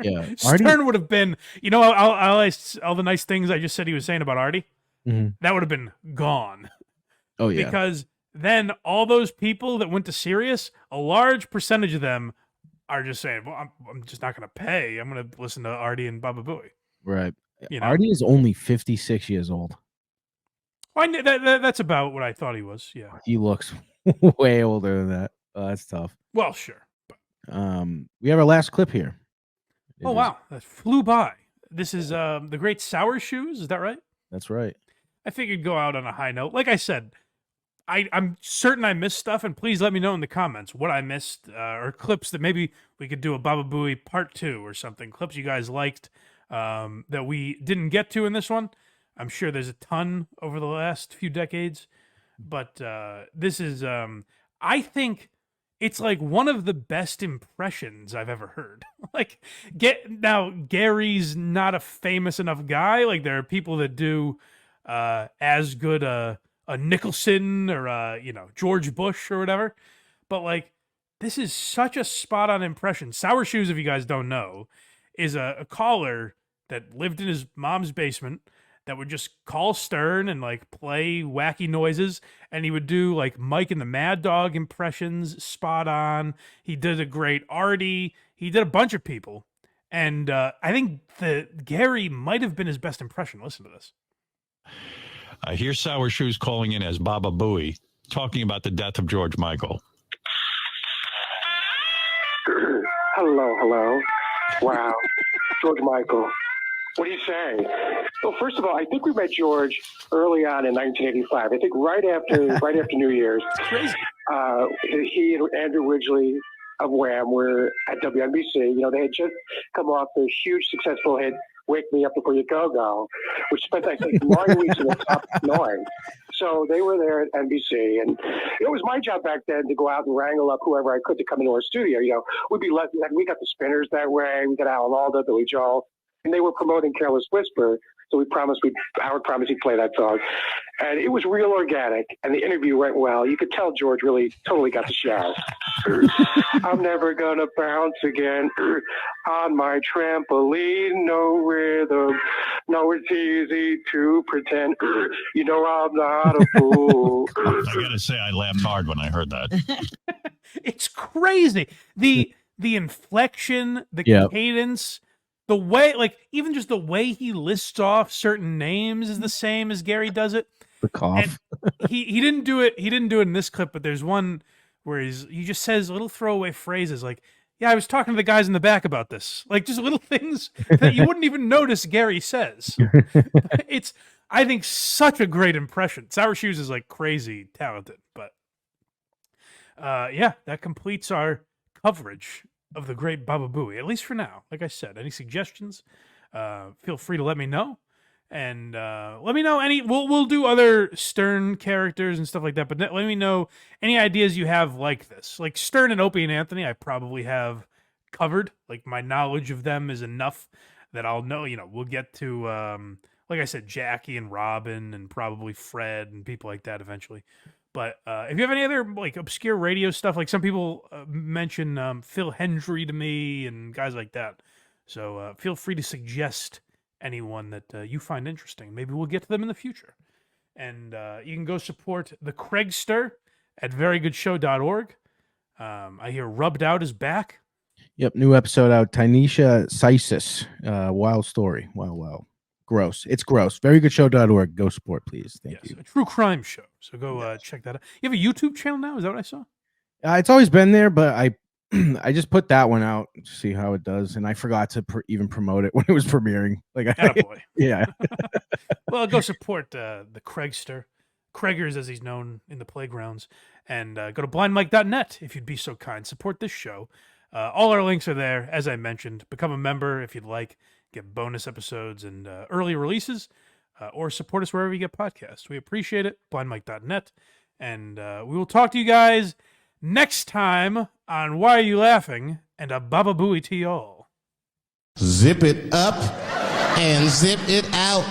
Speaker 8: Yeah,
Speaker 7: Stern would have been, you know, all the nice things I just said he was saying about Artie, that would have been gone.
Speaker 8: Oh yeah,
Speaker 7: because then all those people that went to Sirius, a large percentage of them are just saying, well, I'm just not going to pay. I'm going to listen to Artie and Baba Booey.
Speaker 8: Right.
Speaker 7: You know?
Speaker 8: Artie is only 56 years old.
Speaker 7: Well, that's about what I thought he was. Yeah.
Speaker 8: He looks way older than that. Oh, that's tough.
Speaker 7: Well, sure.
Speaker 8: We have our last clip here.
Speaker 7: Wow. That flew by. This is the Great Sour Shoes. Is that right?
Speaker 8: That's right.
Speaker 7: I figured go out on a high note. Like I said, I'm certain I missed stuff, and please let me know in the comments what I missed, or clips that maybe we could do a Baba Booey part 2 or something. Clips you guys liked that we didn't get to in this one. I'm sure there's a ton over the last few decades, but this is, I think it's like one of the best impressions I've ever heard. Like, now Gary's not a famous enough guy. Like, there are people that do as good a Nicholson or George Bush or whatever. But like, this is such a spot on impression. Sour Shoes, if you guys don't know, is a caller that lived in his mom's basement that would just call Stern and like play wacky noises, and he would do like Mike and the Mad Dog impressions, spot on. He did a great Artie. He did a bunch of people, and I think Gary might have been his best impression. Listen to this.
Speaker 20: Here's Sour Shoes calling in as Baba Booey, talking about the death of George Michael.
Speaker 16: Hello. Wow. George Michael. What do you say? Well, first of all, I think we met George early on in 1985. I think right after New Year's.
Speaker 7: Crazy.
Speaker 16: He and Andrew Ridgeley of Wham were at WNBC. You know, they had just come off the huge successful hit "Wake Me Up Before You Go," which spent, I think, 9 weeks in the top 9. So they were there at NBC, and it was my job back then to go out and wrangle up whoever I could to come into our studio. You know, we'd be lucky. We got the Spinners that way. We got Alan Alda, Billy Joel, and they were promoting "Careless Whisper." So Howard promised he'd play that song. And it was real organic, and the interview went well. You could tell George really totally got the show. I'm never going to bounce again on my trampoline. No rhythm. No, it's easy to pretend. You know I'm not a fool.
Speaker 20: I got to say, I laughed hard when I heard that.
Speaker 7: It's crazy. The inflection, the cadence, the way, like, even just the way he lists off certain names is the same as Gary does it.
Speaker 8: The cough.
Speaker 7: And he didn't do it. He didn't do it in this clip, but there's one where he just says little throwaway phrases like, "Yeah, I was talking to the guys in the back about this." Like, just little things that you wouldn't even notice Gary says. It's, I think, such a great impression. Sour Shoes is like crazy talented, but yeah, that completes our coverage of the great Baba Booey, at least for now. Like I said, any suggestions, feel free to let me know. And let me know we'll do other Stern characters and stuff like that, but let me know any ideas you have like this. Like Stern and Opie and Anthony, I probably have covered. Like, my knowledge of them is enough that I'll know, we'll get to, like I said, Jackie and Robin and probably Fred and people like that eventually. But if you have any other like obscure radio stuff, like some people mention Phil Hendry to me and guys like that. So feel free to suggest anyone that you find interesting. Maybe we'll get to them in the future. And you can go support the Craigster at verygoodshow.org. I hear Rubbed Out is back.
Speaker 8: Yep, new episode out. Tynesha Sysis. Wild story. Wow. Gross. It's gross. Verygoodshow.org. Go support, please. Thank you.
Speaker 7: A true crime show. So go check that out. You have a YouTube channel now? Is that what I saw?
Speaker 8: It's always been there, but I just put that one out to see how it does, and I forgot to even promote it when it was premiering. Like,
Speaker 7: attaboy.
Speaker 8: Yeah.
Speaker 7: Well, go support the Craigster, Craigers as he's known in the playgrounds, and go to blindmike.net if you'd be so kind. Support this show. All our links are there, as I mentioned. Become a member if you'd like. Get bonus episodes and early releases, or support us wherever you get podcasts. We appreciate it. blindmike.net, and we will talk to you guys next time on Why Are You Laughing? And a Baba Booey to y'all.
Speaker 17: Zip it up and zip it out.